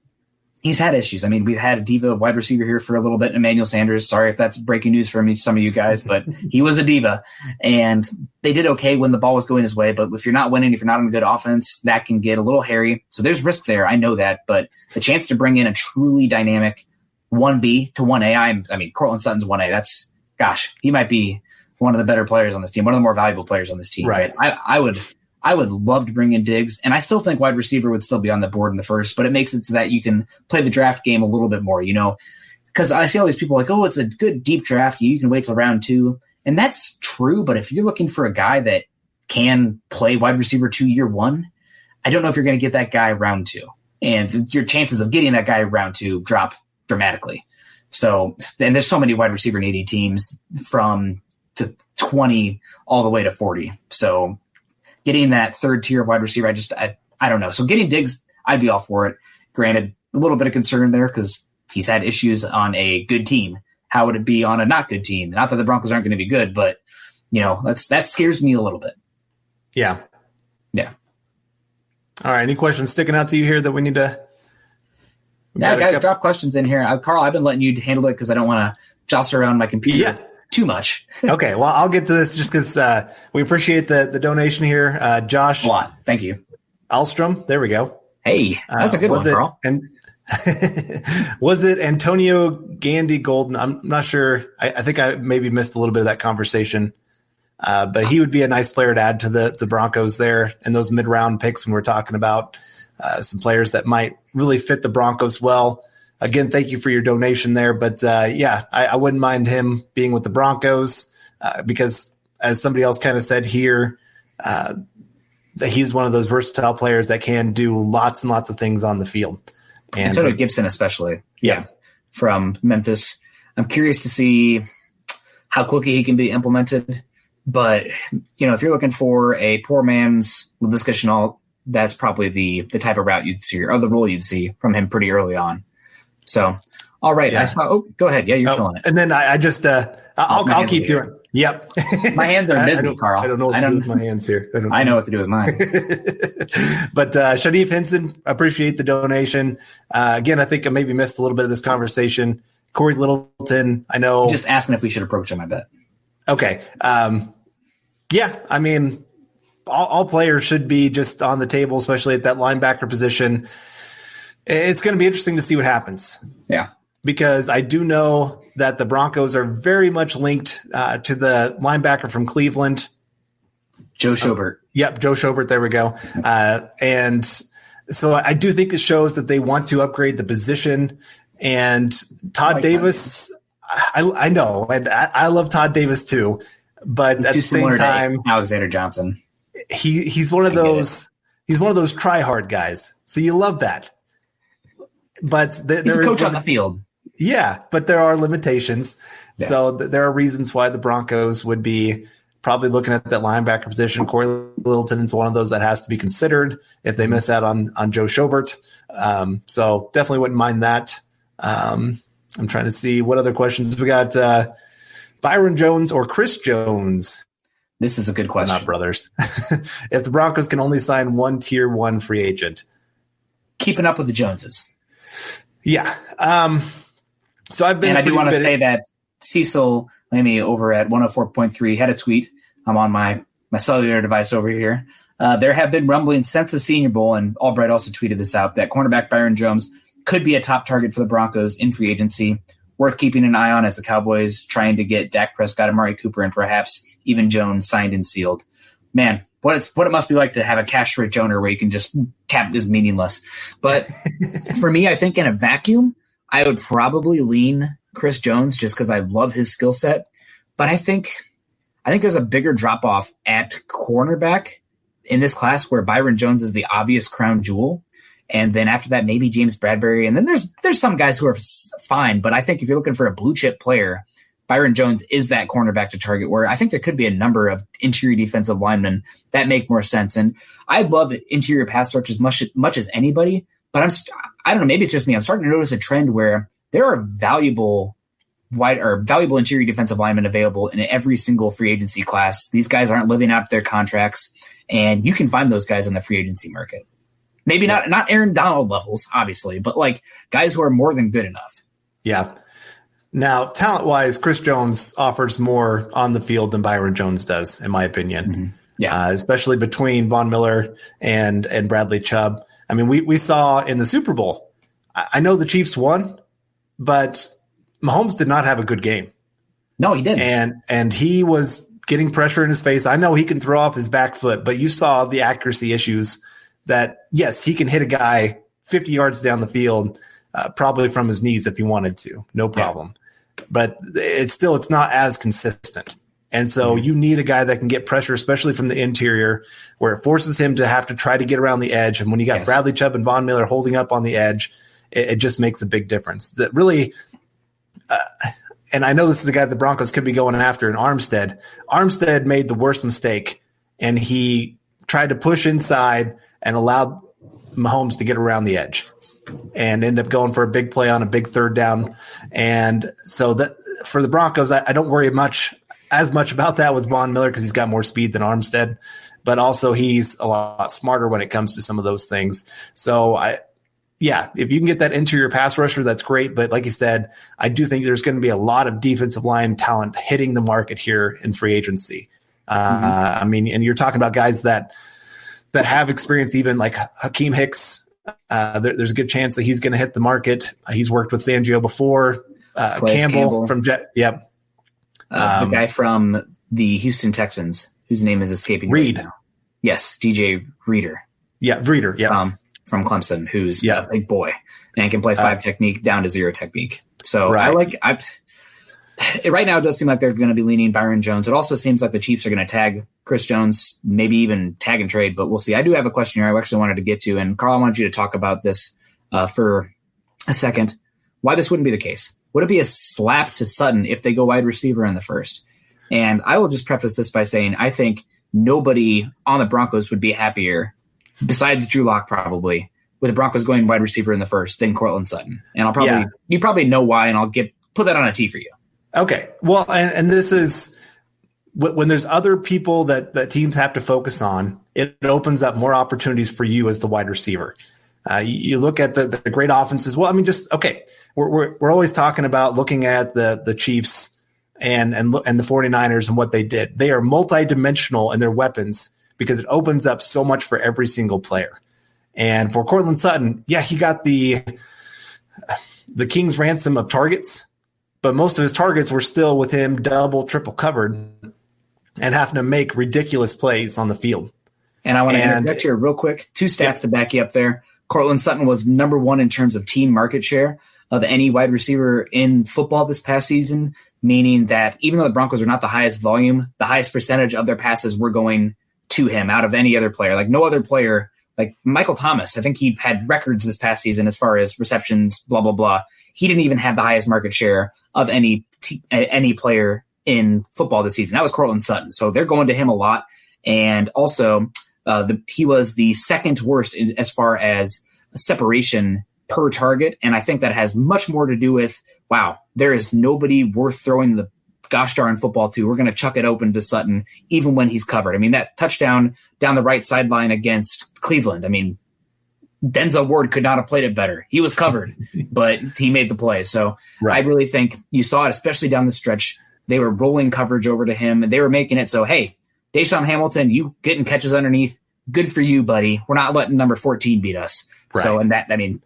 he's had issues. I mean, we've had a diva wide receiver here for a little bit, Emmanuel Sanders. Sorry if that's breaking news for some of you guys, but he was a diva. And they did okay when the ball was going his way. But if you're not winning, if you're not on a good offense, that can get a little hairy. So there's risk there. I know that. But the chance to bring in a truly dynamic 1B to 1A. I mean, Courtland Sutton's 1A. He might be one of the better players on this team, one of the more valuable players on this team.
Right.
I would love to bring in Diggs, and I still think wide receiver would still be on the board in the first, but it makes it so that you can play the draft game a little bit more, because I see all these people like, oh, it's a good deep draft. You can wait till round 2. And that's true. But if you're looking for a guy that can play wide receiver 2 year 1, I don't know if you're going to get that guy round 2. And your chances of getting that guy round 2 drop dramatically. So, and there's so many wide receiver needy teams from to 20 all the way to 40. So getting that third tier of wide receiver, I don't know. So getting Diggs, I'd be all for it. Granted, a little bit of concern there because he's had issues on a good team. How would it be on a not good team? Not that the Broncos aren't going to be good, but that scares me a little bit.
Yeah.
Yeah.
All right. Any questions sticking out to you here that we need to?
Yeah, guys, drop questions in here. Carl, I've been letting you handle it because I don't want to jostle around my computer too much.
Okay. Well, I'll get to this just because we appreciate the donation here. Josh.
A lot. Thank you.
Alstrom. There we go.
Hey, that's a good one, Carl.
And was it Antonio Gandy Golden? I'm not sure. I think I maybe missed a little bit of that conversation. But he would be a nice player to add to the Broncos there and those mid-round picks when we're talking about some players that might really fit the Broncos well. Again, thank you for your donation there. But I wouldn't mind him being with the Broncos because, as somebody else kind of said here, that he's one of those versatile players that can do lots and lots of things on the field.
And so did Gibson, especially.
Yeah. From
Memphis. I'm curious to see how quickly he can be implemented. But, if you're looking for a poor man's Laviska Shenault, that's probably the type of route you'd see or the role you'd see from him pretty early on. So, all right.
Yeah.
Go ahead. Yeah, you're killing it.
And then I just I'll keep doing it. Yep.
My hands are busy, Carl.
I don't know what to do with my hands here.
I know what to do with mine.
But Sharif Henson, appreciate the donation. Again, I think I maybe missed a little bit of this conversation. Corey Littleton, I know.
I'm just asking if we should approach him, I bet.
Okay. Yeah, I mean, all players should be just on the table, especially at that linebacker position. It's going to be interesting to see what happens.
Yeah.
Because I do know that the Broncos are very much linked to the linebacker from Cleveland.
Joe Schobert.
Yep, Joe Schobert. There we go. And so I do think it shows that they want to upgrade the position. And Todd Davis, I know, and I love Todd Davis too. But at the same time,
Alexander Johnson,
he's one of those. He's one of those try hard guys. So you love that. But
he's a coach on the field.
Yeah, but there are limitations.
Yeah.
So there are reasons why the Broncos would be probably looking at that linebacker position. Corey Littleton is one of those that has to be considered if they miss out on Joe Schobert. So definitely wouldn't mind that. I'm trying to see what other questions we got. Byron Jones or Chris Jones?
This is a good question.
Not brothers. If the Broncos can only sign one tier 1 free agent.
Keeping up with the Joneses.
Yeah. So I've been.
And I do want to say that Cecil Lamey over at 104.3 had a tweet. I'm on my cellular device over here. There have been rumblings since the Senior Bowl, and Albright also tweeted this out, that cornerback Byron Jones could be a top target for the Broncos in free agency. Worth keeping an eye on as the Cowboys trying to get Dak Prescott, Amari Cooper, and perhaps even Jones signed and sealed. Man, what it must be like to have a cash-rich owner where you can just cap is meaningless. But for me, I think in a vacuum, I would probably lean Chris Jones just because I love his skill set. But I think there's a bigger drop-off at cornerback in this class where Byron Jones is the obvious crown jewel. And then after that, maybe James Bradbury. And then there's some guys who are fine. But I think if you're looking for a blue-chip player, Byron Jones is that cornerback to target, where I think there could be a number of interior defensive linemen that make more sense. And I love interior pass rush as much as anybody. But I don't know, maybe it's just me. I'm starting to notice a trend where there are valuable interior defensive linemen available in every single free agency class. These guys aren't living out their contracts, and you can find those guys in the free agency market. Maybe not Aaron Donald levels, obviously, but like guys who are more than good enough. Yeah.
Now, talent-wise, Chris Jones offers more on the field than Byron Jones does, in my opinion.
Mm-hmm. Yeah,
especially between Von Miller and Bradley Chubb. I mean, we saw in the Super Bowl. I know the Chiefs won, but Mahomes did not have a good game.
No, he didn't.
And he was getting pressure in his face. I know he can throw off his back foot, but you saw the accuracy issues that, yes, he can hit a guy 50 yards down the field, probably from his knees if he wanted to. No problem. Yeah. But it's not as consistent. And so you need a guy that can get pressure, especially from the interior, where it forces him to have to try to get around the edge. And when you got Bradley Chubb and Von Miller holding up on the edge, it just makes a big difference. That really, and I know this is a guy the Broncos could be going after in Armstead. Armstead made the worst mistake, and he tried to push inside and allowed Mahomes to get around the edge and end up going for a big play on a big third down. And so that for the Broncos, I don't worry as much about that with Von Miller because he's got more speed than Armstead, but also he's a lot smarter when it comes to some of those things. So if you can get that interior pass rusher, that's great. But like you said, I do think there's going to be a lot of defensive line talent hitting the market here in free agency. I mean, and you're talking about guys that have experience, even like Hakeem Hicks. There's a good chance that he's going to hit the market. He's worked with Fangio before. Campbell from Jet. Yep.
The guy from the Houston Texans, whose name is escaping
Reed.
Right now. Yes, DJ Reader.
Yeah, Reader. Yeah,
from Clemson, who's a big boy and can play 5 technique down to 0 technique. So right now it does seem like they're going to be leaning Byron Jones. It also seems like the Chiefs are going to tag Chris Jones, maybe even tag and trade, but we'll see. I do have a question here I actually wanted to get to, and Carl, I wanted you to talk about this for a second. Why this wouldn't be the case? Would it be a slap to Sutton if they go wide receiver in the first? And I will just preface this by saying I think nobody on the Broncos would be happier, besides Drew Lock probably, with the Broncos going wide receiver in the first than Courtland Sutton. And you probably know why, and I'll put that on a tee for you. Okay.
Well, and this is when there's other people that teams have to focus on, it opens up more opportunities for you as the wide receiver. You look at the great offenses. Well, I mean, we're always talking about looking at the Chiefs and the 49ers and what they did. They are multidimensional in their weapons because it opens up so much for every single player. And for Courtland Sutton, he got the king's ransom of targets, but most of his targets were still with him double, triple covered and having to make ridiculous plays on the field.
And I want to interject here real quick. 2 stats to back you up there. Courtland Sutton was number 1 in terms of team market share of any wide receiver in football this past season, meaning that even though the Broncos are not the highest volume, the highest percentage of their passes were going to him out of any other player. Like no other player, like Michael Thomas, I think he had records this past season as far as receptions, blah, blah, blah. He didn't even have the highest market share of any player in football this season. That was Courtland Sutton. So they're going to him a lot. And also he was the second worst as far as separation per target. And I think that has much more to do with, there is nobody worth throwing the gosh darn football to. We're going to chuck it open to Sutton, even when he's covered. I mean, that touchdown down the right sideline against Cleveland, I mean, Denzel Ward could not have played it better. He was covered, but he made the play. So I really think you saw it, especially down the stretch. They were rolling coverage over to him, and they were making it so, hey, Deshaun Hamilton, you getting catches underneath. Good for you, buddy. We're not letting number 14 beat us. Right. So, and that, I mean,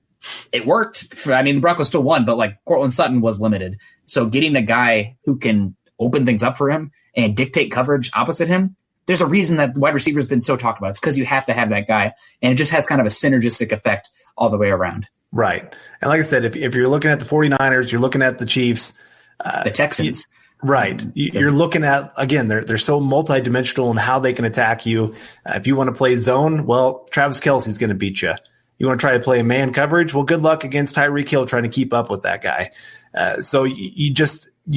it worked. The Broncos still won, but like Courtland Sutton was limited. So getting a guy who can open things up for him and dictate coverage opposite him, there's a reason that wide receiver has been so talked about. It's because you have to have that guy, and it just has kind of a synergistic effect all the way around.
Right. And like I said, if you're looking at the 49ers, you're looking at the Chiefs.
The Texans.
Right. You're looking at, again, they're so multidimensional in how they can attack you. If you want to play zone, well, Travis Kelce's going to beat you. You want to try to play man coverage? Well, good luck against Tyreek Hill trying to keep up with that guy. So you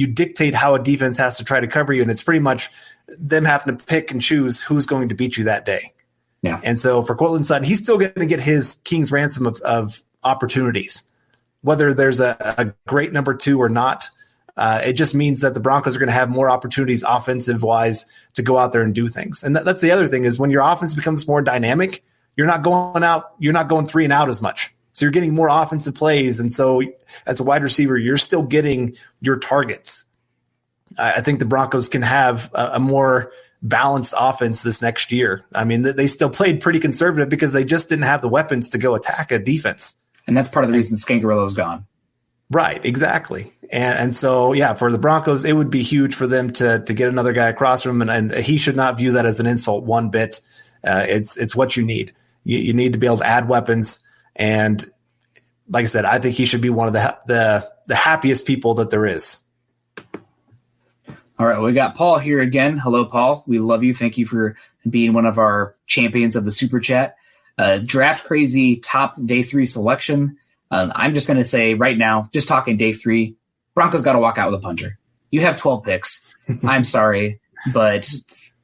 dictate how a defense has to try to cover you, and it's pretty much them having to pick and choose who's going to beat you that day.
Yeah.
And so for Courtland Sutton, he's still going to get his king's ransom of opportunities, whether there's a great number 2 or not. It just means that the Broncos are going to have more opportunities offensive-wise to go out there and do things. And that's the other thing is when your offense becomes more dynamic, you're not going 3 and out as much. So you're getting more offensive plays. And so as a wide receiver, you're still getting your targets. I think the Broncos can have a more balanced offense this next year. I mean, they still played pretty conservative because they just didn't have the weapons to go attack a defense.
And that's part of the reason Scangarello's gone.
Right, exactly. And so, yeah, for the Broncos, it would be huge for them to get another guy across from him, and he should not view that as an insult one bit. It's what you need. You need to be able to add weapons, and like I said, I think he should be one of the happiest people that there is.
All right, we got Paul here again. Hello, Paul. We love you. Thank you for being one of our champions of the Super Chat. Draft crazy top day 3 selection. I'm just going to say right now, just talking day 3, Broncos got to walk out with a punter. You have 12 picks. I'm sorry, but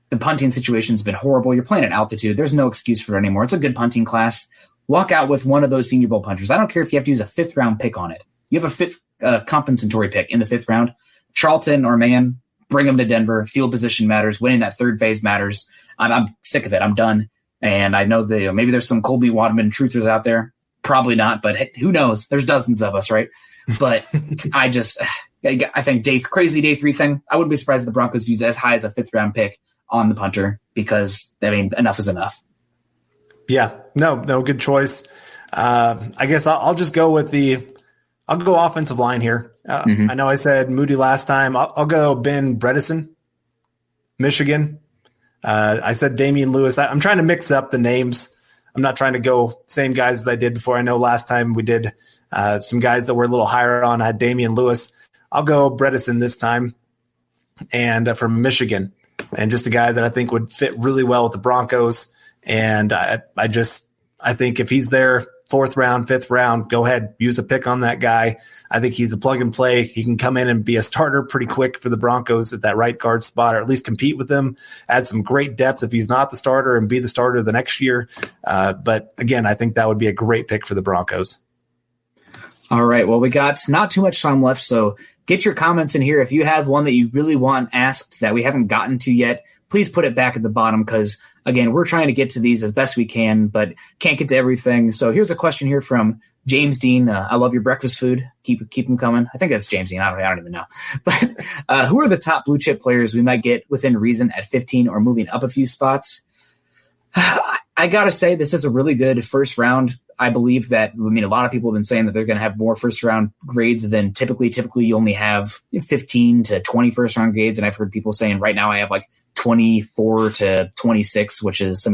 the punting situation's been horrible. You're playing at altitude. There's no excuse for it anymore. It's a good punting class. Walk out with one of those Senior Bowl punters. I don't care if you have to use a 5th round pick on it. You have a 5th compensatory pick in the 5th round. Charlton or Mann, bring them to Denver. Field position matters. Winning that third phase matters. I'm sick of it. I'm done. And I know that maybe there's some Colby Waterman truthers out there. Probably not, but who knows? There's dozens of us, right? But I think crazy day 3 thing. I wouldn't be surprised if the Broncos use as high as a 5th round pick on the punter because, enough is enough. Yeah,
no, good choice. I guess I'll just go with I'll go offensive line here. I know I said Moody last time. I'll go Ben Bredesen, Michigan. I said Damian Lewis. I'm trying to mix up the names. I'm not trying to go same guys as I did before. I know last time we did some guys that were a little higher on. I had Damian Lewis. I'll go Bredesen this time, and from Michigan, and just a guy that I think would fit really well with the Broncos. And I think if he's there 4th round, 5th round, go ahead, use a pick on that guy. I think he's a plug and play. He can come in and be a starter pretty quick for the Broncos at that right guard spot, or at least compete with them, add some great depth if he's not the starter and be the starter the next year. But again, I think that would be a great pick for the Broncos.
All right. Well, we got not too much time left, so get your comments in here. If you have one that you really want asked that we haven't gotten to yet, please put it back at the bottom because, again, we're trying to get to these as best we can, but can't get to everything. So here's a question here from James Dean. I love your breakfast food. Keep them coming. I think that's James Dean. I don't even know. But who are the top blue chip players we might get within reason at 15 or moving up a few spots? I got to say, this is a really good first round. I believe that, a lot of people have been saying that they're going to have more first round grades than typically. Typically, you only have 15 to 20 first round grades. And I've heard people saying right now I have like 24 to 26, which is,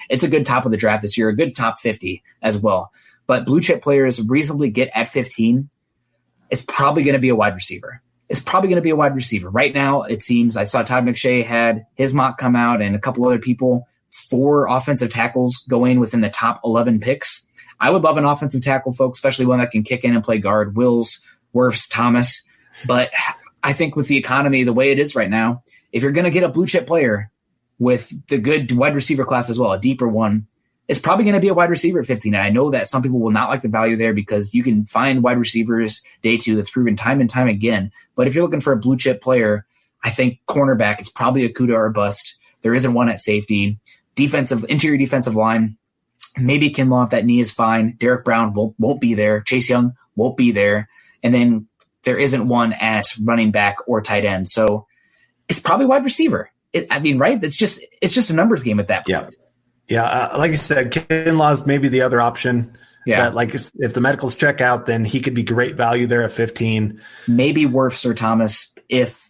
it's a good top of the draft this year, a good top 50 as well. But blue chip players reasonably get at 15. It's probably going to be a wide receiver. Right now, it seems, I saw Todd McShay had his mock come out and a couple other people, 4 offensive tackles going within the top 11 picks. I would love an offensive tackle, folks, especially one that can kick in and play guard. Wills, Wirfs, Thomas. But I think with the economy the way it is right now, if you're going to get a blue chip player with the good wide receiver class as well, a deeper one, it's probably going to be a wide receiver at 15. And I know that some people will not like the value there because you can find wide receivers day 2 that's proven time and time again. But if you're looking for a blue chip player, I think cornerback is probably a Kuda or bust. There isn't one at safety. Interior defensive line, maybe Kinlaw if that knee is fine. Derek Brown won't be there. Chase Young won't be there. And then there isn't one at running back or tight end. So it's probably wide receiver. Right? It's just a numbers game at that point.
Yeah. Like you said, Kinlaw's maybe the other option.
Yeah.
But if the medicals check out, then he could be great value there at 15.
Maybe Wirfs or Thomas if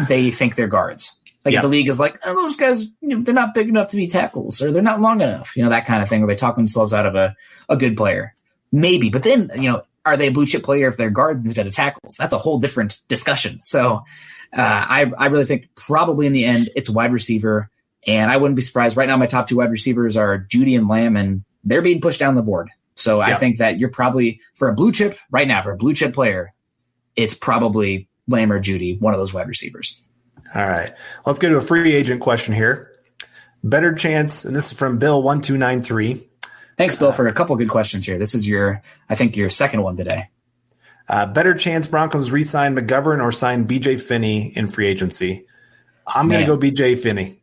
they think they're guards. If the league is like, oh, those guys, they're not big enough to be tackles or they're not long enough, that kind of thing, where they talk themselves out of a good player. Maybe. But then, are they a blue chip player if they're guards instead of tackles? That's a whole different discussion. So I really think probably in the end it's wide receiver. And I wouldn't be surprised. Right now, my top 2 wide receivers are Judy and Lamb, and they're being pushed down the board. So I think that you're probably, for a blue chip player, it's probably Lamb or Judy, one of those wide receivers.
All right. Let's go to a free agent question here. Better chance, and this is from Bill1293.
Thanks, Bill, for a couple good questions here. This is your second one today.
Better chance Broncos re-sign McGovern or sign BJ Finney in free agency. I'm going to go BJ Finney.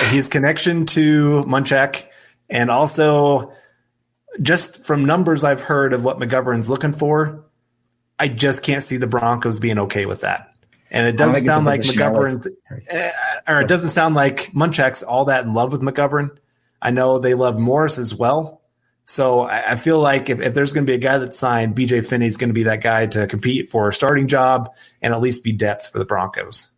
His connection to Munchak, and also just from numbers I've heard of what McGovern's looking for, I just can't see the Broncos being okay with that. And it doesn't sound like McGovern's, or it doesn't sound like Munchak's all that in love with McGovern. I know they love Morris as well. So I feel like if there's going to be a guy that's signed, BJ Finney's going to be that guy to compete for a starting job and at least be depth for the Broncos.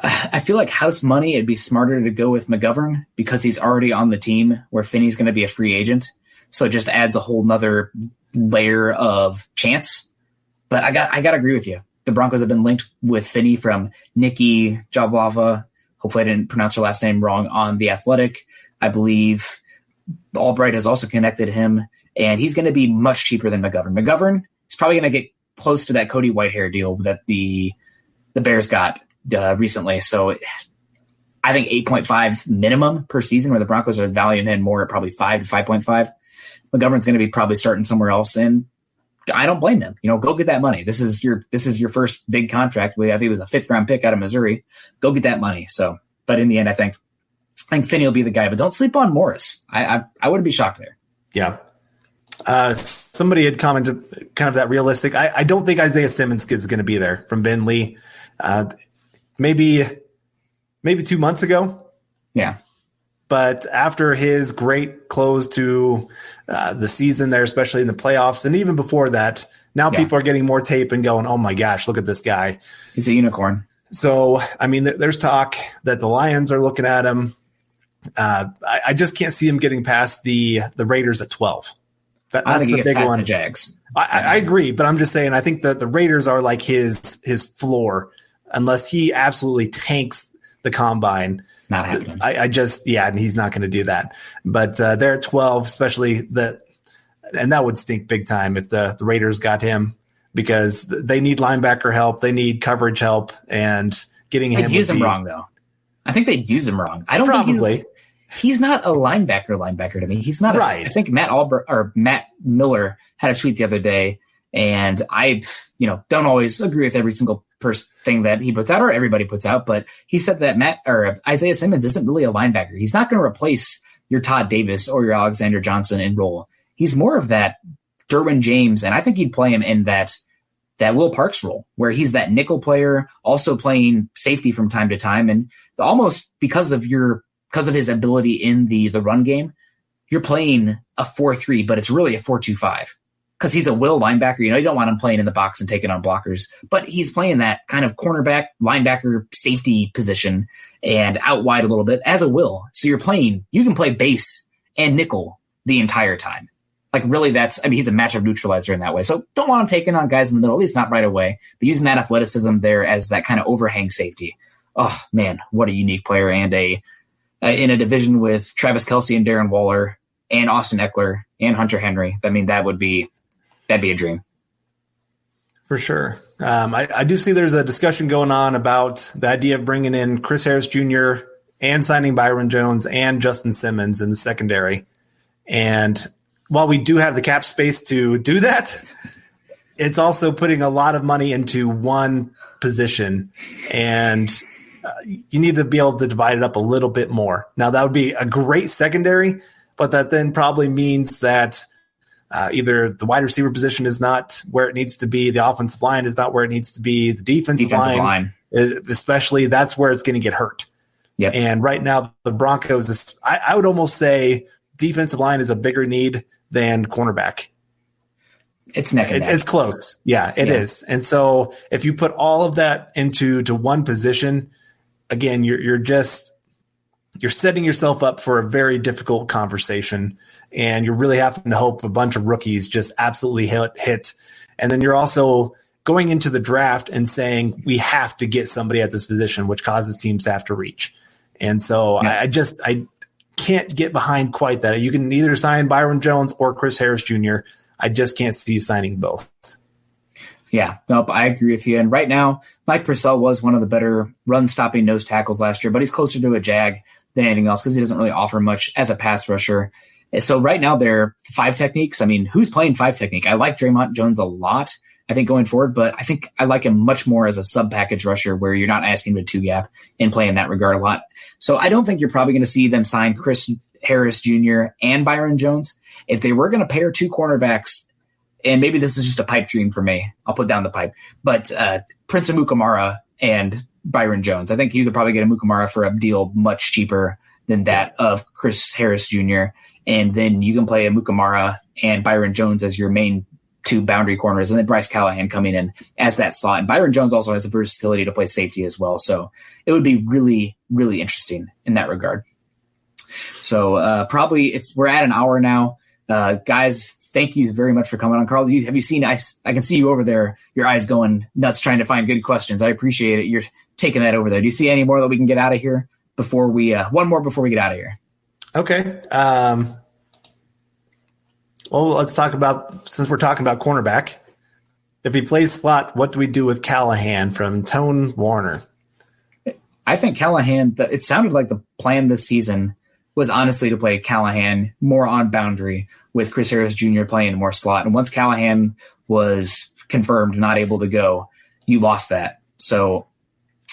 I feel like house money, it'd be smarter to go with McGovern because he's already on the team where Finney's going to be a free agent. So it just adds a whole nother layer of chance. But I got to agree with you. The Broncos have been linked with Finney from Nikki Jablava. Hopefully I didn't pronounce her last name wrong on The Athletic. I believe Albright has also connected him, and he's going to be much cheaper than McGovern. McGovern is probably going to get close to that Cody Whitehair deal that the Bears got recently. So I think 8.5 minimum per season, where the Broncos are valuing him more at probably 5 to 5.5. McGovern's going to be probably starting somewhere else, and I don't blame him. Go get that money. This is your first big contract. I think it was a 5th round pick out of Missouri. Go get that money. So, but in the end, I think Finney will be the guy, but don't sleep on Morris. I wouldn't be shocked there.
Yeah. Somebody had commented kind of that realistic. I don't think Isaiah Simmons is going to be there from Ben Lee. Maybe 2 months ago.
Yeah.
But after his great close to the season there, especially in the playoffs, and even before that, now people are getting more tape and going, oh my gosh, look at this guy.
He's a unicorn.
So, I mean, there's talk that the Lions are looking at him. I just can't see him getting past the Raiders at 12. That's the big one.
The Jags.
I agree, but I'm just saying I think that the Raiders are like his floor unless he absolutely tanks the combine.
Not happening.
And he's not going to do that. But they're at 12, especially and that would stink big time if the Raiders got him because they need linebacker help, they need coverage help, and getting him.
They'd use him wrong though. I think they'd use him wrong. I don't
probably.
He's not a linebacker to me. He's not.
Right.
I think Matt Miller had a tweet the other day, and I, don't always agree with every single thing that he puts out or everybody puts out, but he said that Isaiah Simmons isn't really a linebacker. He's not going to replace your Todd Davis or your Alexander Johnson in role. He's more of that Derwin James, and I think you'd play him in that Will Parks role where he's that nickel player, also playing safety from time to time, and almost because of his ability in the run game, you're playing a 4-3, but it's really a 4-2-5 because he's a will linebacker. You don't want him playing in the box and taking on blockers, but he's playing that kind of cornerback, linebacker, safety position and out wide a little bit as a will. So you can play base and nickel the entire time. Like really he's a matchup neutralizer in that way. So don't want him taking on guys in the middle, at least not right away, but using that athleticism there as that kind of overhang safety. Oh man, what a unique player, and in a division with Travis Kelce and Darren Waller and Austin Eckler and Hunter Henry. I mean, that'd be a dream.
For sure. I do see there's a discussion going on about the idea of bringing in Chris Harris Jr. and signing Byron Jones and Justin Simmons in the secondary. And while we do have the cap space to do that, it's also putting a lot of money into one position, and you need to be able to divide it up a little bit more. Now, that would be a great secondary, but that then probably means that either the wide receiver position is not where it needs to be, the offensive line is not where it needs to be, the defensive line, especially, that's where it's going to get hurt.
Yep.
And right now, the Broncos, I would almost say defensive line is a bigger need than cornerback.
It's neck and neck.
It's close. Yeah, it is. And so if you put all of that into one position, again, you're setting yourself up for a very difficult conversation, and you're really having to hope a bunch of rookies just absolutely hit. And then you're also going into the draft and saying we have to get somebody at this position, which causes teams to have to reach. And so I can't get behind quite that. You can either sign Byron Jones or Chris Harris Jr. I just can't see you signing both.
Yeah, nope, I agree with you. And right now, Mike Purcell was one of the better run-stopping nose tackles last year, but he's closer to a Jag than anything else because he doesn't really offer much as a pass rusher. And so right now, they're 5 techniques. I mean, who's playing 5 technique? I like Draymond Jones a lot, I think, going forward, but I think I like him much more as a sub-package rusher where you're not asking him to 2-gap and play in that regard a lot. So I don't think you're probably going to see them sign Chris Harris Jr. and Byron Jones. If they were going to pair 2 cornerbacks, and maybe this is just a pipe dream for me, I'll put down the pipe, but Prince Amukamara and Byron Jones, I think you could probably get Amukamara for a deal much cheaper than that of Chris Harris Jr. And then you can play a Mukamara and Byron Jones as your main two boundary corners, and then Bryce Callahan coming in as that slot. And Byron Jones also has the versatility to play safety as well. So it would be really, really interesting in that regard. So probably we're at an hour now. Guys, thank you very much for coming on. Carl, have you seen, I can see you over there, your eyes going nuts trying to find good questions. I appreciate it. You're taking that over there. Do you see any more that we can get out of here before we, one more before we get out of here?
Okay. Well, let's talk about, since we're talking about cornerback, if he plays slot, what do we do with Callahan from Tone Warner?
I think Callahan, it sounded like the plan this season was honestly to play Callahan more on boundary with Chris Harris Jr. playing more slot. And once Callahan was confirmed not able to go, you lost that. So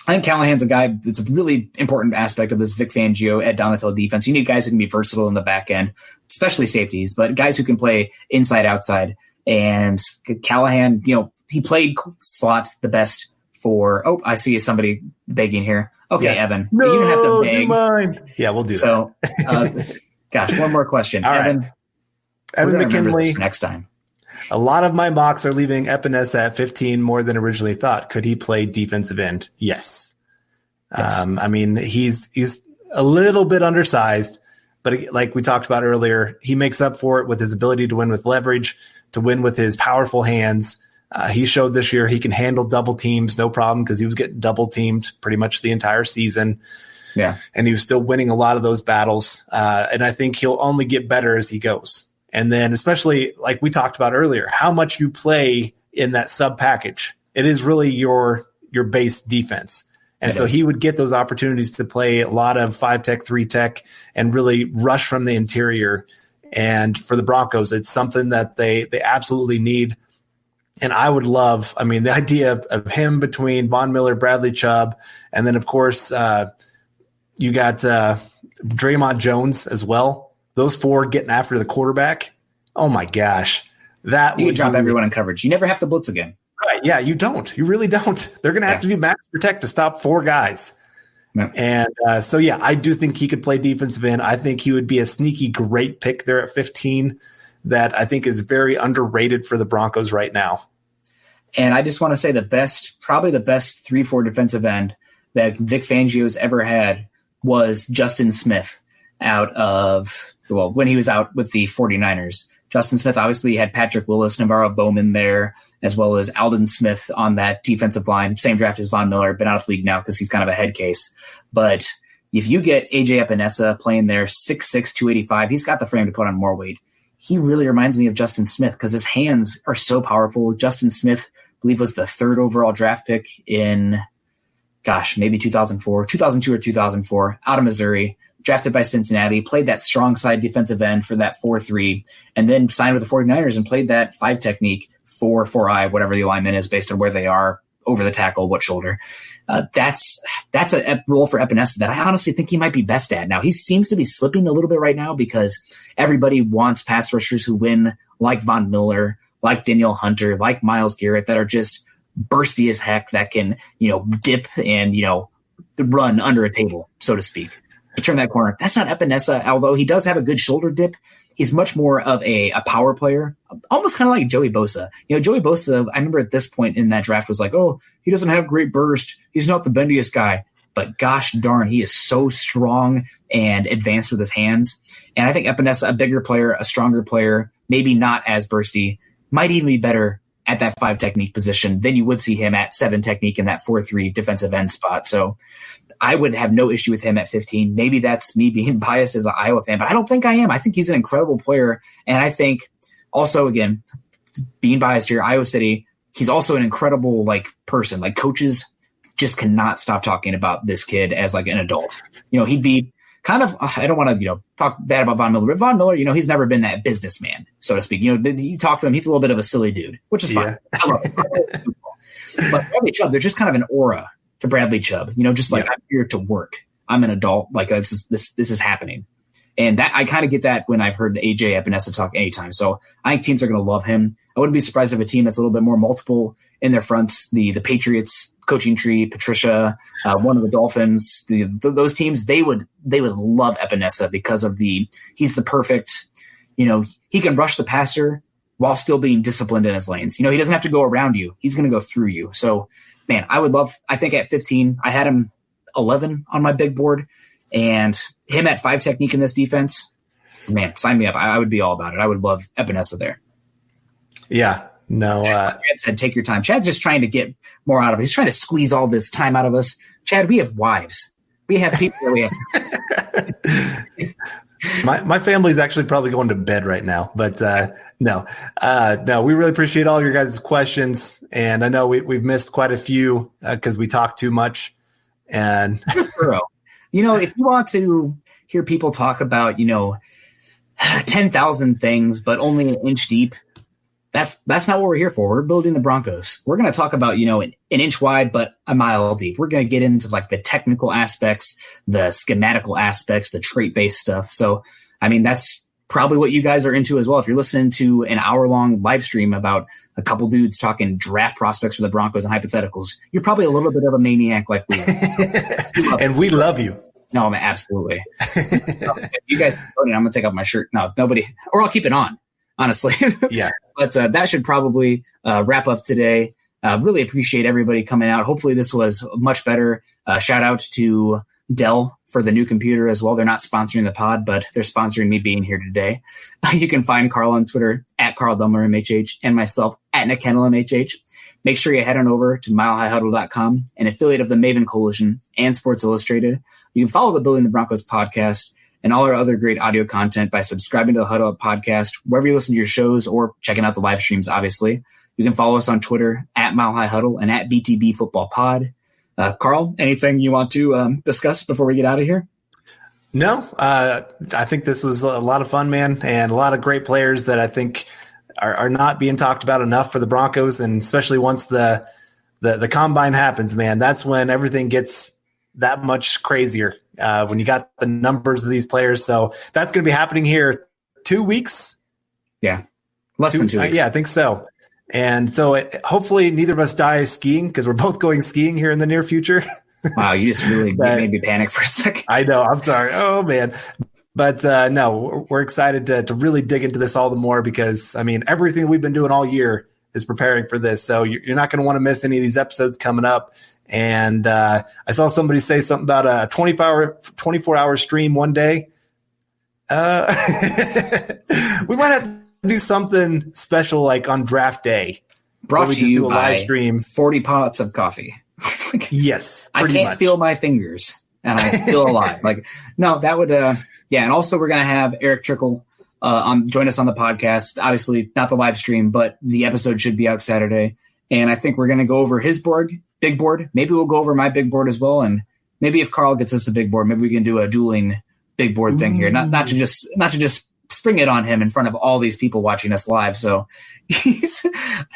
I think Callahan's a guy that's a really important aspect of this Vic Fangio, Ed Donatello defense. You need guys who can be versatile in the back end, especially safeties, but guys who can play inside, outside. And Callahan, he played slot the best for, I see somebody begging here. Okay, yeah. Evan.
No,
you have to beg.
Do mine. Yeah, we'll do that.
So, gosh, one more question.
All
Evan,
right. Evan McKinley.
Next time.
A lot of my mocks are leaving Epinesa at 15 more than originally thought. Could he play defensive end? Yes. I mean, he's a little bit undersized, but like we talked about earlier, he makes up for it with his ability to win with leverage, to win with his powerful hands. He showed this year he can handle double teams, no problem, because he was getting double teamed pretty much the entire season.
Yeah. And
he was still winning a lot of those battles. And I think he'll only get better as he goes. And then especially like we talked about earlier, how much you play in that sub package. It is really your base defense. And so he would get those opportunities to play a lot of 5-tech, 3-tech, and really rush from the interior. And for the Broncos, it's something that they absolutely need. And I would love, the idea of him between Von Miller, Bradley Chubb, and then, of course, you got Draymond Jones as well. Those four getting after the quarterback. Oh, my gosh. That
you would drop everyone in coverage. You never have to blitz again.
Right. Yeah, you don't. You really don't. They're going to have to do max protect to stop four guys. Yeah. And I do think he could play defensive end. I think he would be a sneaky great pick there at 15 that I think is very underrated for the Broncos right now.
And I just want to say probably the best 3-4 defensive end that Vic Fangio's ever had was Justin Smith when he was out with the 49ers. Justin Smith obviously had Patrick Willis, Navarro Bowman there, as well as Aldon Smith on that defensive line. Same draft as Von Miller, been out of the league now because he's kind of a head case. But if you get AJ Epinesa playing there 6'6", 285, he's got the frame to put on more weight. He really reminds me of Justin Smith because his hands are so powerful. Justin Smith, I believe, was the 3rd overall draft pick in, maybe 2002 or 2004, out of Missouri, drafted by Cincinnati, played that strong side defensive end for that 4-3, and then signed with the 49ers and played that 5 technique, 4-4-I, whatever the alignment is based on where they are, over the tackle, what shoulder. That's a role for Epinesa that I honestly think he might be best at. Now, he seems to be slipping a little bit right now because everybody wants pass rushers who win like Von Miller, like Danielle Hunter, like Myles Garrett, that are just bursty as heck, that can, dip and, run under a table, so to speak, to turn that corner. That's not Epinesa, although he does have a good shoulder dip. He's much more of a power player, almost kind of like Joey Bosa. Joey Bosa, I remember at this point in that draft was like, oh, he doesn't have great burst. He's not the bendiest guy. But gosh darn, he is so strong and advanced with his hands. And I think Epinesa, a bigger player, a stronger player, maybe not as bursty, might even be better at that 5 technique position than you would see him at 7 technique in that 4-3 defensive end spot. So I would have no issue with him at 15. Maybe that's me being biased as an Iowa fan, but I don't think I am. I think he's an incredible player. And I think also, again, being biased here, Iowa City, he's also an incredible person. Coaches just cannot stop talking about this kid as an adult. He'd be kind of, I don't want to, talk bad about Von Miller, but Von Miller, he's never been that businessman, so to speak. You talk to him, he's a little bit of a silly dude, which is fine. Yeah. I love him. But Bradley Chubb, there's just kind of an aura to Bradley Chubb, I'm here to work. I'm an adult. This is happening. And that I kind of get that when I've heard AJ Epinesa talk anytime. So I think teams are going to love him. I wouldn't be surprised if a team that's a little bit more multiple in their fronts, the Patriots coaching tree, Patricia, one of the Dolphins, those teams, they would love Epinesa because of he's the perfect, he can rush the passer while still being disciplined in his lanes. He doesn't have to go around you. He's going to go through you. So, man, I think at 15, I had him 11 on my big board, and him at 5 technique in this defense, man, sign me up. I would be all about it. I would love Epinesa there.
Yeah. No.
Chad said, take your time. Chad's just trying to get more out of it. He's trying to squeeze all this time out of us. Chad, we have wives. We have people that we have.
My family's actually probably going to bed right now, but no, we really appreciate all your guys' questions. And I know we've missed quite a few because we talk too much. And
if you want to hear people talk about, 10,000 things, but only an inch deep, that's not what we're here for. We're building the Broncos. We're going to talk about, an inch wide, but a mile deep. We're going to get into like the technical aspects, the schematical aspects, the trait-based stuff. So, that's probably what you guys are into as well. If you're listening to an hour-long live stream about a couple dudes talking draft prospects for the Broncos and hypotheticals, you're probably a little bit of a maniac like we are.
And we love you.
No, absolutely. If you guys are voting, I'm going to take off my shirt. No, nobody, or I'll keep it on, honestly.
Yeah.
But that should probably wrap up today. Really appreciate everybody coming out. Hopefully this was much better. Shout out to Dell for the new computer as well. They're not sponsoring the pod, but they're sponsoring me being here today. You can find Carl on Twitter at Carl Dumler MHH and myself at Kendell MHH. Make sure you head on over to milehighhuddle.com, an affiliate of the Maven Coalition and Sports Illustrated. You can follow the Building the Broncos podcast and all our other great audio content by subscribing to the Huddle Up podcast, wherever you listen to your shows, or checking out the live streams, obviously. You can follow us on Twitter at Mile High Huddle and at BTB Football Pod. Carl, anything you want to discuss before we get out of here?
No, I think this was a lot of fun, man, and a lot of great players that I think are not being talked about enough for the Broncos, and especially once the combine happens, man, that's when everything gets that much crazier when you got the numbers of these players. So that's going to be happening here 2 weeks.
Yeah, less than 2 weeks.
Yeah, I think so. And so hopefully neither of us die skiing because we're both going skiing here in the near future.
Wow, you just really made me panic for a second.
I know. I'm sorry. Oh, man. But no, we're excited to really dig into this all the more because, everything we've been doing all year is preparing for this. So you're not going to want to miss any of these episodes coming up. And I saw somebody say something about a 24-hour stream one day. We might have to do something special like on draft day.
Brought to you
do a live stream.
40 pots of coffee.
Yes,
I can't feel my fingers, and I feel alive. No, that would, yeah. And also, we're gonna have Eric Trickle join us on the podcast. Obviously, not the live stream, but the episode should be out Saturday. And I think we're gonna go over his big board. Maybe we'll go over my big board as well. And maybe if Carl gets us a big board, maybe we can do a dueling big board thing here. Not to just spring it on him in front of all these people watching us live. So,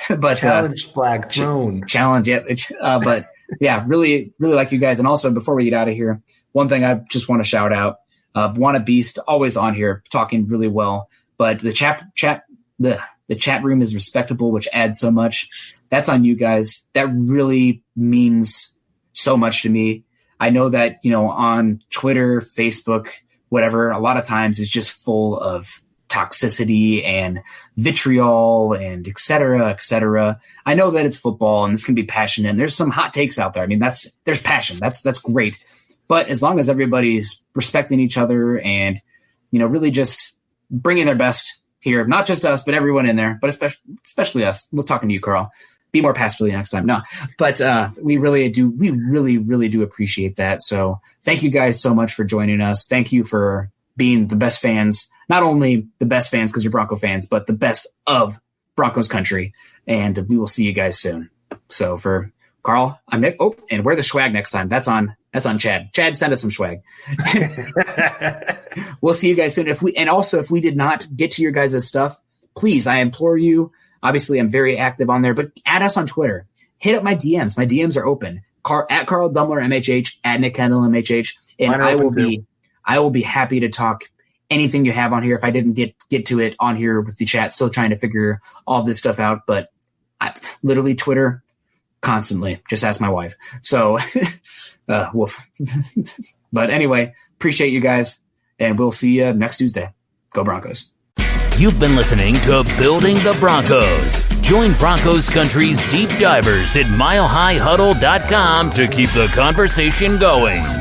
but
challenge flag thrown.
Challenge it. But yeah, really, really like you guys. And also, before we get out of here, one thing I just want to shout out: Buona Beast, always on here talking really well. But the chat room is respectable, which adds so much. That's on you guys. That really means so much to me. I know that on Twitter, Facebook, whatever, a lot of times is just full of toxicity and vitriol and et cetera, et cetera. I know that it's football and this can be passionate and there's some hot takes out there. There's passion. That's great. But as long as everybody's respecting each other and, really just bringing their best here, not just us, but everyone in there, but especially us. We're talking to you, Carl. Be more pastorally next time. No, but we really, really do appreciate that. So thank you guys so much for joining us. Thank you for being the best fans, not only the best fans because you're Bronco fans, but the best of Broncos country. And we will see you guys soon. So for Carl, I'm Nick. Oh, and wear the swag next time. That's on Chad. Chad, send us some swag. We'll see you guys soon. If we did not get to your guys' stuff, please, I implore you. Obviously, I'm very active on there, but add us on Twitter. Hit up my DMs. My DMs are open. At Carl Dumler MHH, at Nick Kendell MHH, and I will be happy to talk anything you have on here. If I didn't get to it on here with the chat, still trying to figure all this stuff out, but I literally Twitter constantly. Just ask my wife. So, woof. But anyway, appreciate you guys, and we'll see you next Tuesday. Go Broncos.
You've been listening to Building the Broncos. Join Broncos Country's deep divers at milehighhuddle.com to keep the conversation going.